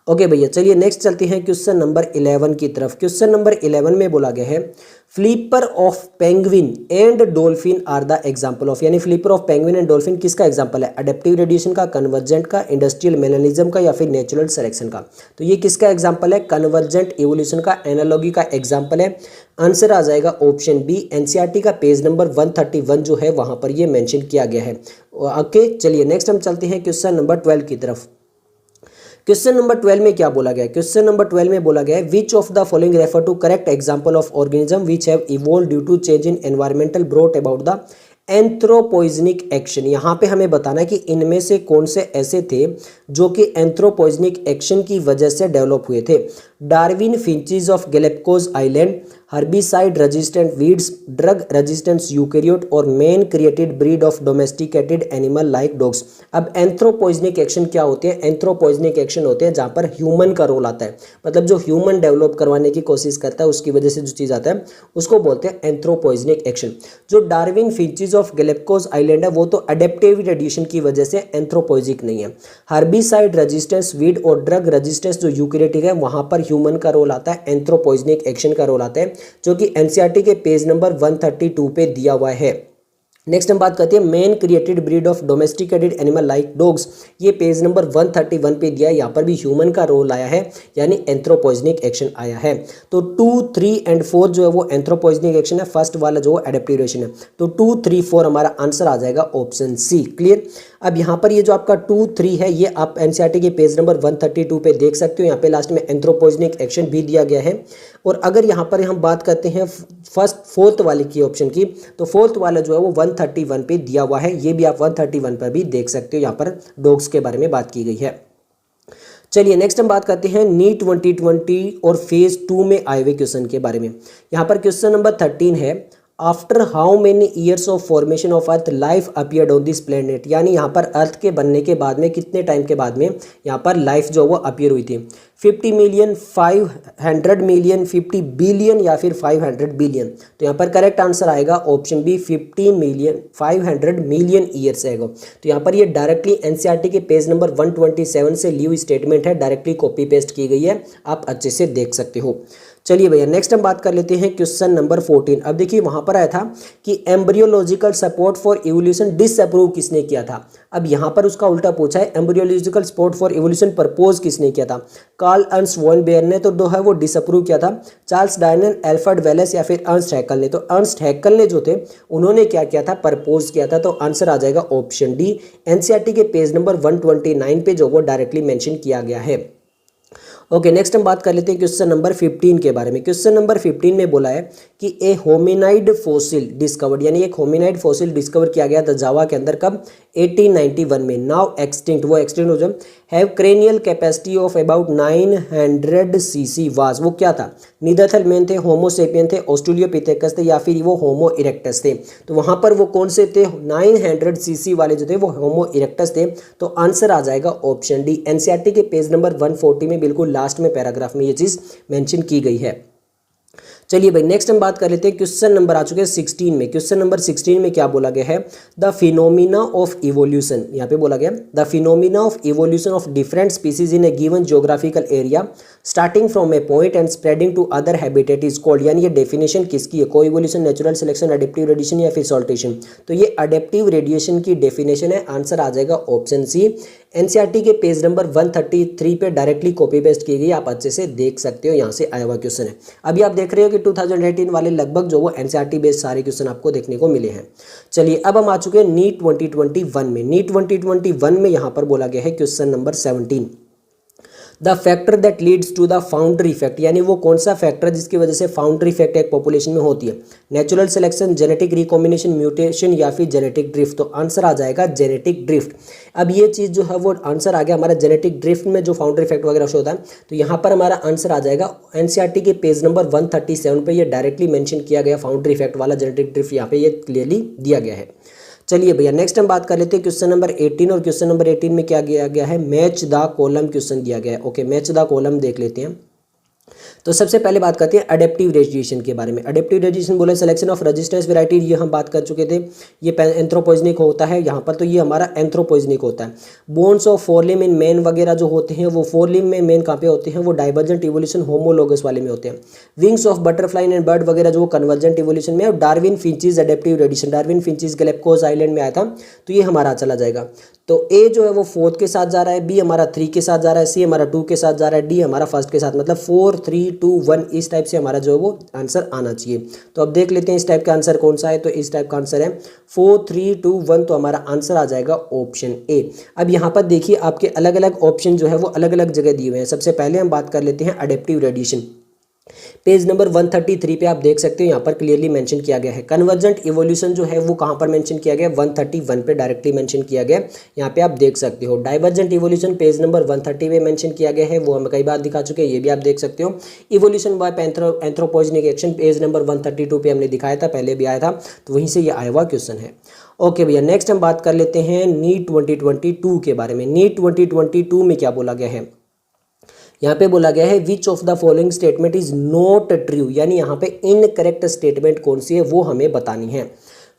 ओके भैया, चलिए नेक्स्ट चलते हैं क्वेश्चन नंबर 11 की तरफ। क्वेश्चन नंबर 11 में बोला गया है flipper of penguin and dolphin are the example of, यानी flipper of penguin and dolphin किसका एग्जाम्पल है? अडेप्टिव रेडिएशन का, कन्वर्जेंट का, इंडस्ट्रियल मैनरिज्म का या फिर नेचुरल सिलेक्शन का। तो ये किसका एग्जाम्पल है? कन्वर्जेंट इवोल्यूशन का, एनालॉगी का एग्जाम्पल है। आंसर आ जाएगा ऑप्शन बी। एनसीईआरटी का पेज नंबर 131 जो है वहां पर ये मेंशन किया गया है। ओके, चलिए नेक्स्ट हम चलते हैं क्वेश्चन नंबर 12 की तरफ। क्वेश्चन नंबर 12 में क्या बोला गया है? क्वेश्चन नंबर 12 में बोला गया है which of the following refer to correct example of organism which have evolve due to change in environmental brought about the anthropogenic action. यहाँ पे हमें बताना है कि इनमें से कौन से ऐसे थे जो कि एंथ्रोपोइजनिक एक्शन की वजह से डेवलप हुए थे। Darwin finches of Galapagos island, herbicide resistant weeds, drug resistance eukaryote और man created breed of domesticated animal like dogs. अब एंथ्रोपोइजनिक एक्शन क्या होते हैं? एंथ्रोपोइजनिक एक्शन होते हैं जहाँ पर ह्यूमन का रोल आता है, मतलब जो ह्यूमन डेवलप करवाने की कोशिश करता है उसकी वजह से जो चीज़ आता है उसको बोलते हैं एंथ्रोपोइजनिक एक्शन। जो Darwin finches of Galapagos island है वो तो अडेप्टिव रेडिएशन की वजह से एंथ्रोपोइजिक नहीं है। हर्बिसाइड रेजिस्टेंस वीड और ड्रग रेजिस्टेंस जो यूकैरियोटिक है वहाँ पर ह्यूमन का रोल आता है, एंथ्रोपोइजनिक एक्शन का रोल आता है, जो कि एनसीईआरटी के पेज नंबर 132 पे दिया हुआ है। नेक्स्ट हम बात करते हैं man created breed of domesticated animal like dogs. ये पेज नंबर 131 पे दिया है, यहाँ पर भी ह्यूमन का रोल आया है, यानी एंथ्रोपोइजनिक एक्शन आया है। तो 2, 3 एंड 4 जो है वो एंथ्रोपोइजनिक एक्शन है, फर्स्ट वाला जो एडेप्टिव रेडिएशन है। तो 2, 3, 4 हमारा आंसर आ जाएगा ऑप्शन सी। क्लियर? अब यहाँ पर ये जो आपका 2, 3 है ये आप एनसीईआरटी के पेज नंबर 132 पे देख सकते हो। यहाँ पे लास्ट में एंथ्रोपोइजनिक एक्शन भी दिया गया है। और अगर यहाँ पर हम बात करते हैं फोर्थ वाले की ऑप्शन की, तो फोर्थ वाला जो है वो 131 पे दिया हुआ है, ये भी आप 131 पर भी देख सकते हो। यहाँ पर डॉग्स के बारे में बात की गई है। चलिए नेक्स्ट हम बात करते हैं नीट 2020 और फेज 2 में आए हुए क्वेश्चन के बारे में। यहाँ पर क्वेश्चन नंबर 13 है after how many years of formation of earth life appeared on this planet, यानी यहाँ पर अर्थ के बनने के बाद में कितने टाइम के बाद में यहाँ पर लाइफ जो वो अपीयर हुई थी। 50 मिलियन, 500 मिलियन, 50 बिलियन या फिर 500 बिलियन। तो यहाँ पर करेक्ट आंसर आएगा option B 50 million, 500 million years आएगा। तो यहाँ पर ये डायरेक्टली एनसीईआरटी के पेज नंबर 127 से ली हुई स्टेटमेंट है, डायरेक्टली कॉपी पेस्ट की गई है, आप अच्छे से देख सकते हो। चलिए भैया नेक्स्ट हम बात कर लेते हैं क्वेश्चन नंबर 14। अब देखिए वहां पर आया था कि embryological support for evolution disapprove किसने किया था। अब यहाँ पर उसका उल्टा पूछा है, embryological support for evolution propose किसने किया था? कार्ल अर्न्स्ट वॉन बेयर ने तो जो है वो डिसअप्रूव किया था, चार्ल्स डार्विन, एल्फ्रेड वेलेस या फिर अर्न्स्ट हैकल ने। तो अर्न्स्ट हैकल ने जो थे उन्होंने क्या किया था? प्रपोज किया था। तो आंसर आ जाएगा ऑप्शन डी। एनसीईआरटी के पेज नंबर 129 पे जो वो डायरेक्टली मेंशन किया गया है। ओके नेक्स्ट हम बात कर लेते हैं क्वेश्चन नंबर 15 के बारे में। क्वेश्चन नंबर 15 में बोला है कि ए होमिनाइड फॉसिल डिस्कवर्ड, यानी एक होमिनाइड फॉसिल डिस्कवर किया गया था जावा के अंदर, कब? 1891 में। नाउ एक्सटिंक्ट, वो एक्सटिंक्ट हो जाए, have cranial capacity of about 900 CC was, वो क्या था? नीदरथल मैन थे, होमोसेपियन थे, ऑस्ट्रेलियोपिथेकस थे या फिर वो होमो इरेक्टस थे। तो वहां पर वो कौन से थे? 900 सीसी वाले जो थे वो होमो इरेक्टस थे। तो आंसर आ जाएगा ऑप्शन डी। एनसीईआरटी के पेज नंबर 140 में बिल्कुल लास्ट में पैराग्राफ में ये चीज मेंशन की गई है। चलिए भाई नेक्स्ट हम बात कर लेते हैं, क्वेश्चन नंबर आ चुके हैं 16 में। क्वेश्चन नंबर 16 में क्या बोला गया है? द फिनोमिना ऑफ इवोल्यूशन, यहाँ पे बोला गया the phenomena of evolution of different species in a given geographical area starting from a point and spreading to other habitat is called, यानी ये डेफिनेशन किसकी है? Coevolution, natural selection, adaptive radiation या फिर सॉल्टेशन। तो ये adaptive radiation की definition है, आंसर आ जाएगा ऑप्शन सी। एनसीईआरटी के पेज नंबर 133 पे डायरेक्टली कॉपी पेस्ट की गई, आप अच्छे से देख सकते हो, यहाँ से आया हुआ क्वेश्चन है। अभी आप देख रहे हो कि 2018 वाले लगभग जो वो एनसीईआरटी बेस्ड सारे क्वेश्चन आपको देखने को मिले हैं। चलिए अब हम आ चुके हैं नीट 2021 में। नीट 2021 में यहाँ पर बोला गया है question number 17, the factor that leads to the foundry effect, यानी वो कौन सा फैक्टर जिसकी वजह से फाउंड्री इफेक्ट एक पॉपुलेशन में होती है? Natural selection, genetic recombination, mutation या फिर जेनेटिक ड्रिफ्ट। तो आंसर आ जाएगा जेनेटिक ड्रिफ्ट। अब ये चीज़ जो है वो आंसर आ गया हमारा जेनेटिक ड्रिफ्ट में, जो फाउंड्री इफेक्ट वगैरह शो होता है। तो यहाँ पर हमारा आंसर आ जाएगा एनसीईआरटी के पेज नंबर 137 पे ये डायरेक्टली मेंशन किया गया फाउंड्री इफेक्ट वाला जेनेटिक ड्रिफ्ट, यहाँ पे ये क्लियरली दिया गया है। चलिए भैया नेक्स्ट हम बात कर लेते हैं क्वेश्चन नंबर 18, और क्वेश्चन नंबर 18 में क्या दिया गया है? मैच द कॉलम क्वेश्चन दिया गया है। ओके मैच द कॉलम देख लेते हैं। तो सबसे पहले बात करते हैं अडेप्टिव रेडिएशन के बारे में। अडेप्टिव रेडिएशन बोले सिलेक्शन ऑफ रेजिस्टेंस वैरायटी, ये हम बात कर चुके थे। ये एंथ्रोपोजेनिक होता है यहाँ पर, तो ये हमारा एंथ्रोपोजेनिक होता है। बोन्स ऑफ फोरलिम इन मेन वगैरह जो होते हैं वो फोरलिम में मेन कहाँ पे होते हैं, वो डाइवर्जेंट इवोल्यूशन होमोलोगस वाले में होते हैं। Wings of butterfly and bird वगैरह जो कन्वर्जेंट इवोल्यूशन में। और Darwin finches adaptive radiation, Darwin finches Galapagos island में आया था, तो ये हमारा चला जाएगा। तो ए जो है वो 4 के साथ जा रहा है, बी हमारा 3 के साथ जा रहा है, सी हमारा 2 के साथ जा रहा है, डी हमारा 1 के साथ, मतलब 4 3 2 1 इस टाइप से हमारा जो है वो आंसर आना चाहिए। तो अब देख लेते हैं इस टाइप का आंसर कौन सा है। तो इस टाइप का आंसर है 4 3 2 1, तो हमारा आंसर आ जाएगा ऑप्शन ए। अब यहाँ पर देखिए आपके अलग अलग ऑप्शन जो है वो अलग अलग जगह दिए हुए हैं। सबसे पहले हम बात कर लेते हैं अडेप्टिव रेडिएशन। पेज नंबर 133 पे आप देख सकते हो यहाँ पर क्लियरली मेंशन किया गया है। कन्वर्जेंट इवोल्यूशन जो है वो कहाँ पर मेंशन किया गया, 131 पे डायरेक्टली मेंशन किया गया, यहाँ पे आप देख सकते हो। डाइवर्जेंट इवोल्यूशन पेज नंबर 130 पे मेंशन किया गया है, वो हम कई बार दिखा चुके हैं, ये भी आप देख सकते हो। Evolution bye anthropogenic action page number 132 पे हमने दिखाया था, पहले भी आया था, तो वहीं से ये आया हुआ क्वेश्चन है। ओके भैया, नेक्स्ट हम बात कर लेते हैं नीट 2022 के बारे में। नीट 2022 में क्या बोला गया है, यहाँ पे बोला गया है which of the following statement is not true, यानी यहाँ पे इनकरेक्ट स्टेटमेंट कौन सी है वो हमें बतानी है।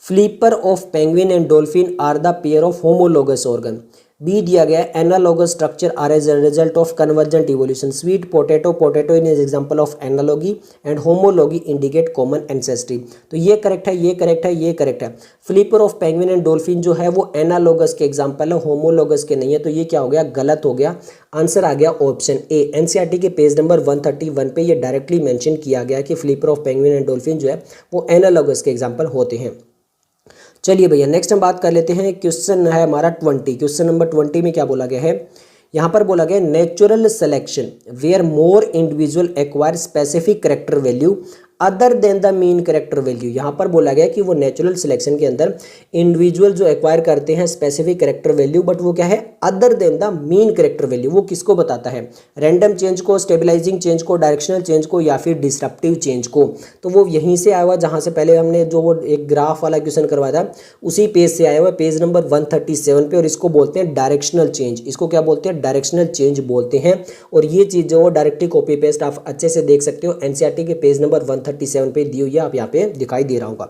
Flipper of penguin and dolphin are the pair of homologous organ. B दिया गया है analogous structure are as a result of convergent evolution. Sweet potato, potato in is example of analogy and homology indicate common ancestry. तो ये correct है, ये correct है, ये correct है। Flipper of penguin and dolphin जो है वो एनालॉगस के एग्जांपल है, होमोलॉगस के नहीं है, तो ये क्या हो गया, गलत हो गया। आंसर आ गया ऑप्शन ए। एनसीईआरटी के पेज नंबर 131 पे ये डायरेक्टली मेंशन किया गया कि flipper of penguin and dolphin जो है वो एनालॉगस के एग्जांपल होते हैं। चलिए भैया, नेक्स्ट हम बात कर लेते हैं, क्वेश्चन है हमारा 20। क्वेश्चन नंबर 20 में क्या बोला गया है, यहाँ पर बोला गया natural selection where more individual acquire specific character value other than the mean character value. यहाँ पर बोला गया कि वो नेचुरल सिलेक्शन के अंदर इंडिविजुअल जो एक्वायर करते हैं स्पेसिफिक करेक्टर वैल्यू, बट वो क्या है, other than the mean character value. वो किसको बताता है, रैंडम चेंज को, स्टेबलाइजिंग चेंज को, डायरेक्शनल चेंज को, या फिर डिसरप्टिव चेंज को। तो वो यहीं से आया हुआ जहाँ से पहले हमने जो वो एक ग्राफ वाला क्वेश्चन करवाया था, उसी पेज से आया हुआ, पेज नंबर 137 पे। और इसको बोलते हैं डायरेक्शनल चेंज, इसको क्या बोलते हैं, डायरेक्शनल चेंज बोलते हैं। और ये चीज़ जो वो डायरेक्टली कॉपी पेस्ट आप अच्छे से देख सकते हो, एनसीईआरटी के पेज नंबर 137 पे दी हुई है, आप यहाँ पे दिखाई दे रहा होगा।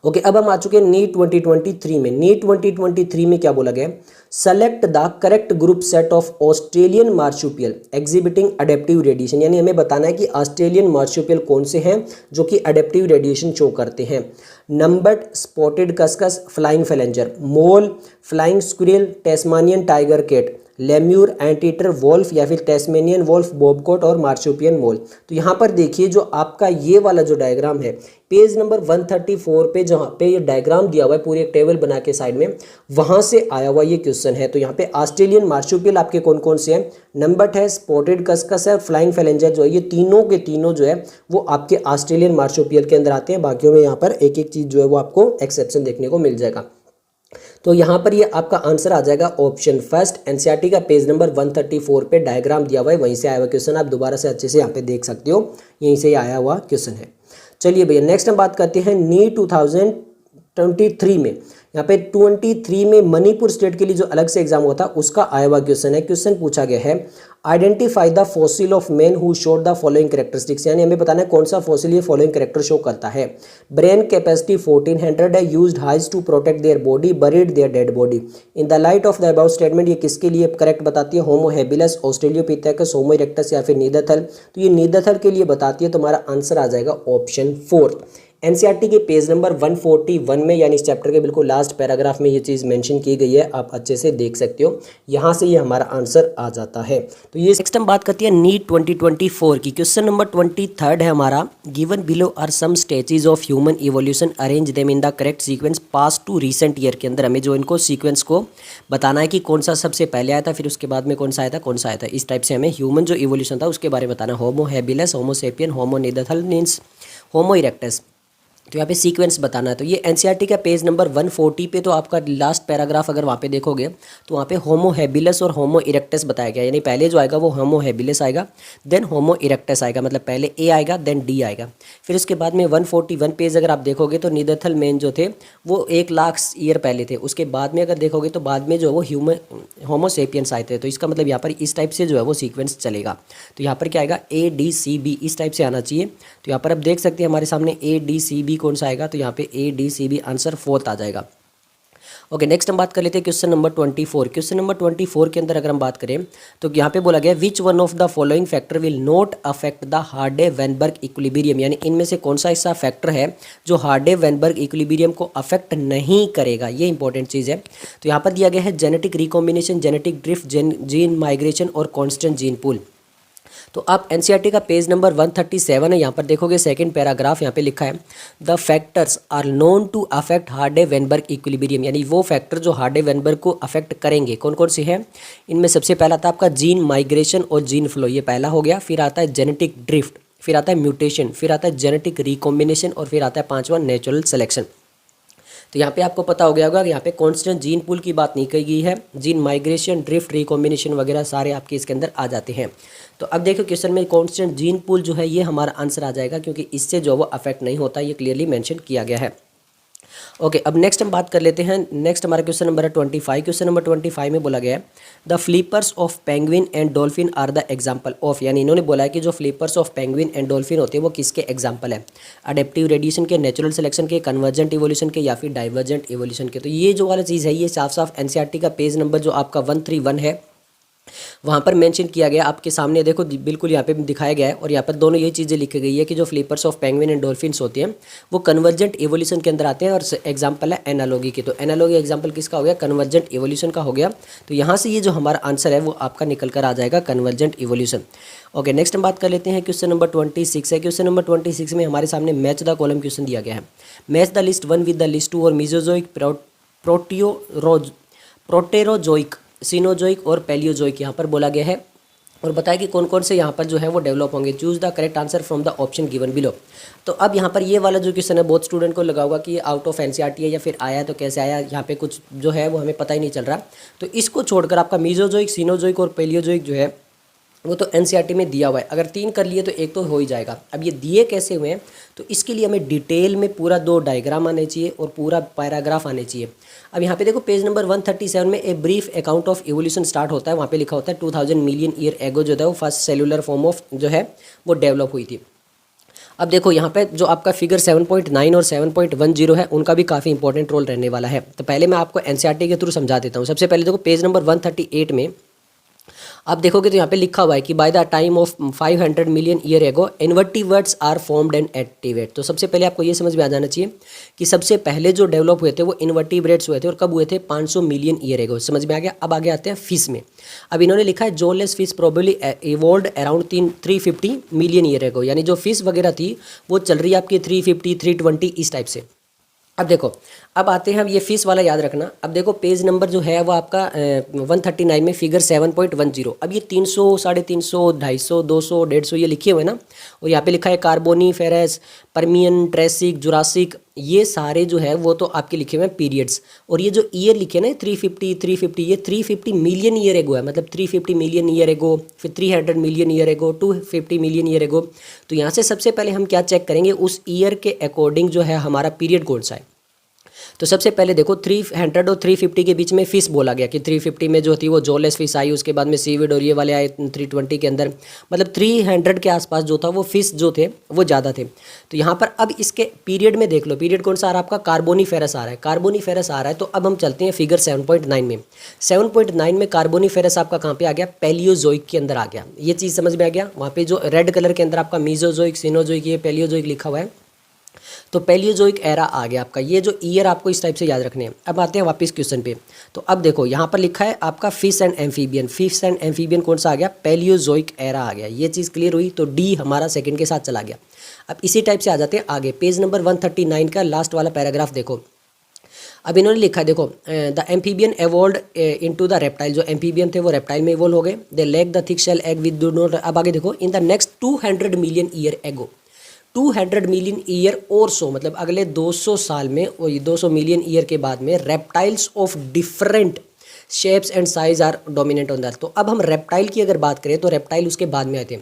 ओके, अब हम आ चुके हैं नीट 2023 में। नीट 2023 में क्या बोला गया, select the correct group set of Australian marsupial exhibiting adaptive radiation. यानी हमें बताना है कि ऑस्ट्रेलियन मार्supial कौन से हैं जो कि अडेप्टिव रेडिएशन शो करते हैं। Numbat, spotted cuscus, flying phalanger, mole, flying squirrel, Tasmanian tiger cat, lemur, anteater wolf या फिर टेस्मेनियन वोल्फ, बॉबकोट और मार्supial मोल। तो यहाँ पर देखिए जो आपका ये वाला जो डायग्राम है पेज नंबर 134 पे, जहाँ पे ये डायग्राम दिया हुआ है पूरी एक टेबल बना के साइड में, वहाँ से आया हुआ ये क्वेश्चन है। तो यहाँ पे ऑस्ट्रेलियन मार्supial आपके कौन कौन से हैं, नंबर्ड है, स्पॉटेड कस्कस है, फ्लाइंग फ्लेंजर जो है, ये तीनों के तीनों जो है वो आपके ऑस्ट्रेलियन मार्supial के अंदर आते हैं। बाकियों में यहाँ पर एक एक चीज़ जो है वो आपको एक्सेप्शन देखने को मिल जाएगा। तो यहाँ पर ये आपका आंसर आ जाएगा ऑप्शन फर्स्ट। एनसीईआरटी का पेज नंबर 134 पे डायग्राम दिया हुआ है, वहीं से आया हुआ क्वेश्चन, आप दोबारा से अच्छे से यहाँ पे देख सकते हो, यहीं से आया हुआ क्वेश्चन है। चलिए भैया, नेक्स्ट हम बात करते हैं नीट 2023 में। यहाँ पे 23 में मणिपुर स्टेट के लिए जो अलग से एग्जाम हुआ था उसका आया हुआ क्वेश्चन है। क्वेश्चन पूछा गया है identify the fossil of man who showed the following characteristics. यानी हमें बताना है कौन सा फॉसिल ये फॉलोइंग कैरेक्टर शो करता है। ब्रेन कैपेसिटी 1400 है, used hides to protect their body, buried their dead body. In the light of the about statement ये किसके लिए करेक्ट बताती है, होमो हेबिलस, ऑस्ट्रेलियोपिथेकस, होमो इरेक्टस या फिर नीदरथल। तो ये नीदरथल के लिए बताती है, तुम्हारा आंसर आ जाएगा ऑप्शन 4। एनसीईआरटी के पेज नंबर 141 में, यानी इस चैप्टर के बिल्कुल लास्ट पैराग्राफ में ये चीज़ मेंशन की गई है, आप अच्छे से देख सकते हो, यहाँ से ये हमारा आंसर आ जाता है। तो ये नेक्स्ट हम बात करते हैं नीट 2024 की। क्वेश्चन नंबर 23 है हमारा, given below are some stages of human evolution, arrange them in the correct sequence past to recent year. के अंदर हमें जो इनको सीक्वेंस को बताना है कि कौन सा सबसे पहले आया था, फिर उसके बाद में कौन सा आया था, कौन सा आया था। इस टाइप से हमें ह्यूमन जो इवोल्यूशन था उसके बारे में बताना। होमो हेबिलस, होमो सेपियन, होमो नीदरथल मीन्स होमो इरेक्टस, तो यहाँ पे सीक्वेंस बताना है। तो ये एनसीईआरटी का पेज नंबर 140 पे तो आपका लास्ट पैराग्राफ अगर वहाँ पे देखोगे तो वहाँ पे होमो हैबिलस और होमो इरेक्टस बताया गया, यानी पहले जो आएगा वो होमो हैबिलस आएगा, देन होमो इरेक्टस आएगा, मतलब पहले ए आएगा देन डी आएगा। फिर उसके बाद में 141 पेज अगर आप देखोगे तो नीदरथल मैन जो थे वो 1 लाख ईयर पहले थे। उसके बाद में अगर देखोगे तो बाद में जो है वो होमो सेपियंस आए थे। तो इसका मतलब यहाँ पर इस टाइप से जो है वो सीक्वेंस चलेगा। तो यहाँ पर क्या आएगा ADCB इस टाइप से आना चाहिए। तो यहाँ पर आप देख सकते हैं हमारे सामने ADCB कौन सा आएगा, तो यहाँ पे ADCB आंसर 4th आ जाएगा। ओके, नेक्स्ट हम बात कर लेते हैं क्वेश्चन नंबर 24। क्वेश्चन नंबर 24 के अंदर अगर हम बात करें तो यहाँ पे बोला गया विच one of the following factor will not affect the Hardy-Weinberg equilibrium, यानी इनमें से कौन सा ऐसा फैक्टर है जो हार्डे-वेनबर्ग इक्विलिब्रियम को अफेक्ट नहीं करेगा। ये इंपॉर्टेंट चीज़ है। तो यहाँ पर दिया गया है genetic recombination, genetic drift, gene migration और कॉन्स्टेंट जीन पूल। तो आप एनसीईआरटी का पेज नंबर 137 है, यहाँ पर देखोगे सेकंड पैराग्राफ यहाँ पे लिखा है the factors are known to affect Hardy Weinberg equilibrium, यानी वो फैक्टर जो हार्डे-वेनबर्ग को अफेक्ट करेंगे कौन कौन से हैं। इनमें सबसे पहला था आपका जीन माइग्रेशन और जीन फ्लो, ये पहला हो गया। फिर आता है जेनेटिक ड्रिफ्ट, फिर आता है म्यूटेशन, फिर आता है जेनेटिक रिकॉम्बिनेशन और फिर आता है पांचवा नेचुरल सिलेक्शन। तो यहाँ पे आपको पता हो गया होगा कि यहाँ पे कांस्टेंट जीन पूल की बात नहीं कही गई है, जीन माइग्रेशन, ड्रिफ्ट, रिकॉम्बिनेशन वगैरह सारे आपके इसके अंदर आ जाते हैं। तो अब देखो क्वेश्चन में कांस्टेंट जीन पूल जो है ये हमारा आंसर आ जाएगा, क्योंकि इससे जो वो अफेक्ट नहीं होता, ये क्लियरली मेंशन किया गया है। ओके, अब नेक्स्ट हम बात कर लेते हैं। नेक्स्ट हमारा क्वेश्चन नंबर है 25। क्वेश्चन नंबर 25 में बोला गया है the flippers of penguin and dolphin are the example of, यानी इन्होंने बोला है कि जो flippers of penguin and dolphin होते हैं वो किसके एग्जाम्पल है, अडेप्टिव रेडिएशन के, नेचुरल सिलेक्शन के, कन्वर्जेंट इवोल्यूशन के या फिर डाइवर्जेंट इवोल्यूशन के। तो ये जो वाला चीज़ है ये साफ साफ एनसीईआरटी का पेज नंबर जो आपका 131 है वहाँ पर मेंशन किया गया। आपके सामने देखो बिल्कुल यहाँ पे दिखाया गया है और यहाँ पर दोनों यही चीज़ें लिखी गई है कि जो flippers of penguin and dolphins होते हैं वो कन्वर्जेंट इवोल्यूशन के अंदर आते हैं और एग्जांपल है एनालॉगी की। तो एनालॉगी एग्जांपल किसका हो गया, कन्वर्जेंट इवोल्यूशन का हो गया। तो यहाँ से ये जो हमारा आंसर है वो आपका निकल कर आ जाएगा कन्वर्जेंट इवोल्यूशन। ओके, नेक्स्ट हम बात कर लेते हैं क्वेश्चन नंबर 26 है। क्वेश्चन नंबर 26 में हमारे सामने मैच द कॉलम क्वेश्चन दिया गया है। Match the list 1 with the list 2 और मीजोजोइक, प्रोटेरोजोइक, सीनोजोइक और पैलियोजोइक यहाँ पर बोला गया है और बताया कि कौन कौन से यहाँ पर जो है वो डेवलप होंगे। Choose the correct answer from the option given below. तो अब यहाँ पर ये वाला जो क्वेश्चन है बहुत स्टूडेंट को लगा होगा कि ये आउट ऑफ एनसीईआरटी है या फिर आया है तो कैसे आया, यहाँ पे कुछ जो है वो हमें पता ही नहीं चल रहा। तो इसको छोड़कर आपका मीजोजोइक, सीनोजोइक और पैलियोजोइक जो है वो तो एनसीईआरटी में दिया हुआ है। अगर 3 कर लिए तो एक तो हो ही जाएगा। अब ये दिए कैसे हुए हैं, तो इसके लिए हमें डिटेल में पूरा 2 डायग्राम आने चाहिए और पूरा पैराग्राफ आने चाहिए। अब यहाँ पे देखो पेज नंबर 137 में a brief account of evolution start होता है। वहाँ पे लिखा होता है 2000 मिलियन ईयर एगो जो है वो फर्स्ट सेलुलर फॉर्म ऑफ जो है वो डेवलप हुई थी। अब देखो यहाँ पे जो आपका फिगर 7.9 और 7.10 है उनका भी काफ़ी इंपॉर्टेंट रोल रहने वाला है। तो पहले मैं आपको एनसीईआरटी के थ्रू समझा देता हूँ। सबसे पहले देखो पेज नंबर 138 में आप देखोगे तो यहाँ पे लिखा हुआ है कि by the time of 500 million year ago invertebrates are formed and activate. तो सबसे पहले आपको ये समझ में आ जाना चाहिए कि सबसे पहले जो डेवलप हुए थे वो इन्वर्टिब्रेट्स हुए थे और कब हुए थे, 500 मिलियन ईयर एगो। समझ में आ गया। अब आगे आते हैं फिश में। अब इन्होंने लिखा है jawless fish probably evolved around 350 million year ago, यानी जो फिश वगैरह थी वो चल रही है आपकी 350, 320 इस टाइप से। अब देखो, अब आते हैं, अब ये फीस वाला याद रखना। अब देखो पेज नंबर जो है वो आपका 139 में फिगर 7.10। अब ये 300, 350, 250, 200, 150 ये लिखे हुए ना, और यहाँ पे लिखा है कार्बोनीफेरस, परमियन, ट्रेसिक, जुरासिक, ये सारे जो है वो तो आपके लिखे हुए हैं पीरियड्स। और ये जो ईयर लिखे ना 350, ये 350 मिलियन ईयर एगो है, मतलब 350 मिलियन ईयर एगो, फिर 300 मिलियन ईयर एगो, 250 मिलियन ईयर एगो। तो यहाँ से सबसे पहले हम क्या चेक करेंगे, उस ईयर के अकॉर्डिंग जो है हमारा पीरियड कौन सा है। तो सबसे पहले देखो 300 और 350 के बीच में फिश बोला गया कि 350 में जो थी वो जोलेस फिश आई, उसके बाद में सीविड और ये वाले आए 320 के अंदर, मतलब 300 के आसपास जो था वो फिश जो थे वो ज़्यादा थे। तो यहाँ पर अब इसके पीरियड में देख लो, पीरियड कौन सा आ रहा है आपका, कार्बोनीफेरस आ रहा है, कार्बोनीफेरस आ रहा है। तो अब हम चलते हैं फिगर 7.9 में। 7.9 में कार्बोनीफेरस आपका कहाँ पे आ गया, पैलियोजोइक के अंदर आ गया। ये चीज़ समझ में आ गया। वहाँ पे जो रेड कलर के अंदर आपका मीजोजोइक, सीनोजोइक, ये पैलियोजोइक लिखा हुआ है, तो पैलियोजोइक एरा आ गया आपका। ये जो ईयर आपको इस टाइप से याद रखने हैं। अब आते हैं वापस क्वेश्चन पे। तो अब देखो यहाँ पर लिखा है आपका fish and amphibian, fish and amphibian कौन सा आ गया, पैलियोजोइक एरा आ गया। ये चीज़ क्लियर हुई, तो डी हमारा सेकंड के साथ चला गया। अब इसी टाइप से आ जाते हैं आगे, पेज नंबर 139 का लास्ट वाला पैराग्राफ देखो। अब इन्होंने लिखा है देखो, the amphibian evolved into the reptile, जो एम्फीबियन थे वो रेप्टाइल में इवोल्व हो गए। They lack the thick shell egg with do not. अब आगे देखो, in the next 200 million year ago, 200 million year और सो, मतलब अगले 200 साल में, वही 200 मिलियन ईयर के बाद में reptiles of different shapes and size are dominant on the earth. तो अब हम रेप्टाइल की अगर बात करें तो रेप्टाइल उसके बाद में आए थे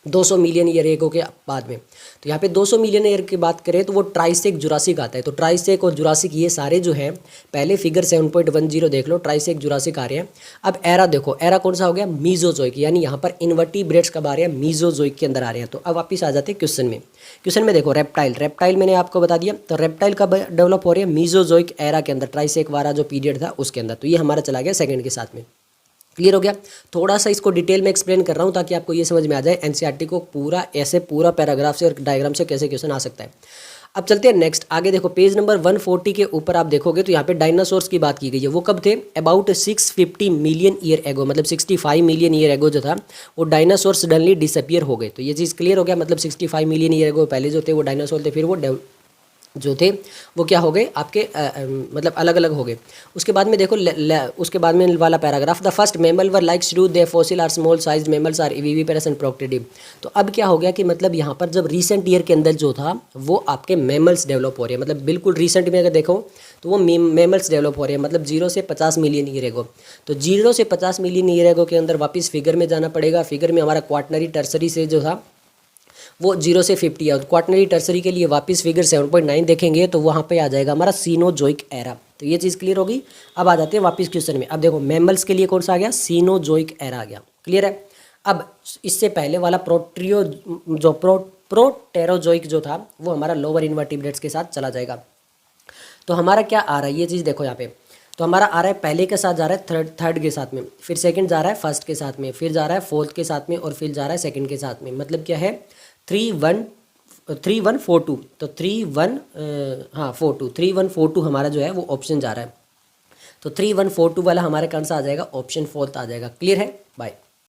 200 मिलियन ईयर एगो के बाद में। तो यहाँ पे 200 मिलियन ईयर की बात करें तो वो ट्राइसेक जुरासिक आता है। तो ट्राइसेक और जुरासिक ये सारे जो है पहले फिगर 7.10 देख लो, ट्राइसेक जुरासिक आ रहे हैं। अब एरा देखो, एरा कौन सा हो गया, मीजोजोइक, यानी यहाँ पर इन्वर्टिब्रेट्स कब आ रहे हैं, मीजोजोइक के अंदर आ रहे हैं। तो अब वापिस आ जाते हैं क्वेश्चन में। क्वेश्चन में देखो रेप्टाइल मैंने आपको बता दिया। तो रेप्टाइल कब डेवलप हो रही है, मीजोजोइक एरा के अंदर, ट्राइसेक वाला जो पीरियड था उसके अंदर। तो ये हमारा चला गया सेकंड के साथ में। क्लियर हो गया। थोड़ा सा इसको डिटेल में एक्सप्लेन कर रहा हूँ ताकि आपको ये समझ में आ जाए एनसीईआरटी को पूरा ऐसे पूरा पैराग्राफ से और डायग्राम से कैसे क्वेश्चन आ सकता है। अब चलते हैं नेक्स्ट आगे। देखो पेज नंबर 140 के ऊपर आप देखोगे तो यहाँ पे डायनासोर्स की बात की गई है। वो कब थे, अबाउट 650 मिलियन ईयर एगो, मतलब 65 मिलियन ईयर एगो जो था वो डायनासोर सडनली डिसअपियर हो गए। तो ये चीज़ क्लियर हो गया, मतलब 65 मिलियन ईयर एगो पहले जो थे वो डायनासोर थे, फिर वो जो थे वो क्या हो गए आपके मतलब अलग अलग हो गए। उसके बाद में देखो उसके बाद में वाला paragraph, the first mammal were like shrew they fossil are small size mammals are viviparous and protective. तो अब क्या हो गया कि मतलब यहाँ पर जब रिसेंट ईयर के अंदर जो था वो आपके मैमल्स डेवलप हो रहे हैं, मतलब बिल्कुल रिसेंट में अगर देखो तो वो मैमल्स डेवलप हो रहे हैं, मतलब 0 से 50 मिलियन ईयर एगो। तो 0 से 50 मिलियन ईयर एगो के अंदर वापस फिगर में जाना पड़ेगा। फिगर में हमारा क्वाटनरी टर्सरी से जो था वो 0 से 50 है। क्वाटनरी टर्सरी के लिए वापस फिगर 7.9 देखेंगे तो वहाँ पे आ जाएगा हमारा सीनोजोइक एरा। तो ये चीज़ क्लियर होगी। अब आ जाते हैं वापस क्वेश्चन में। अब देखो मैमल्स के लिए कौन सा आ गया, सीनोजोइक एरा आ गया। क्लियर है। अब इससे पहले वाला प्रोटेरोजोइक जो था वो हमारा लोअर इन्वर्टिब्रेट्स के साथ चला जाएगा। तो हमारा क्या आ रहा है ये चीज़ देखो यहाँ पे। तो हमारा आ रहा है पहले के साथ जा रहा है थर्ड के साथ में, फिर सेकंड जा रहा है फर्स्ट के साथ में, फिर जा रहा है फोर्थ के साथ में, और फिर जा रहा है सेकंड के साथ में। मतलब क्या है 3142। तो 3142 हमारा जो है वो ऑप्शन जा रहा है। तो 3142 वाला हमारे कौन सा आ जाएगा, ऑप्शन फोर्थ आ जाएगा। क्लियर है, बाय।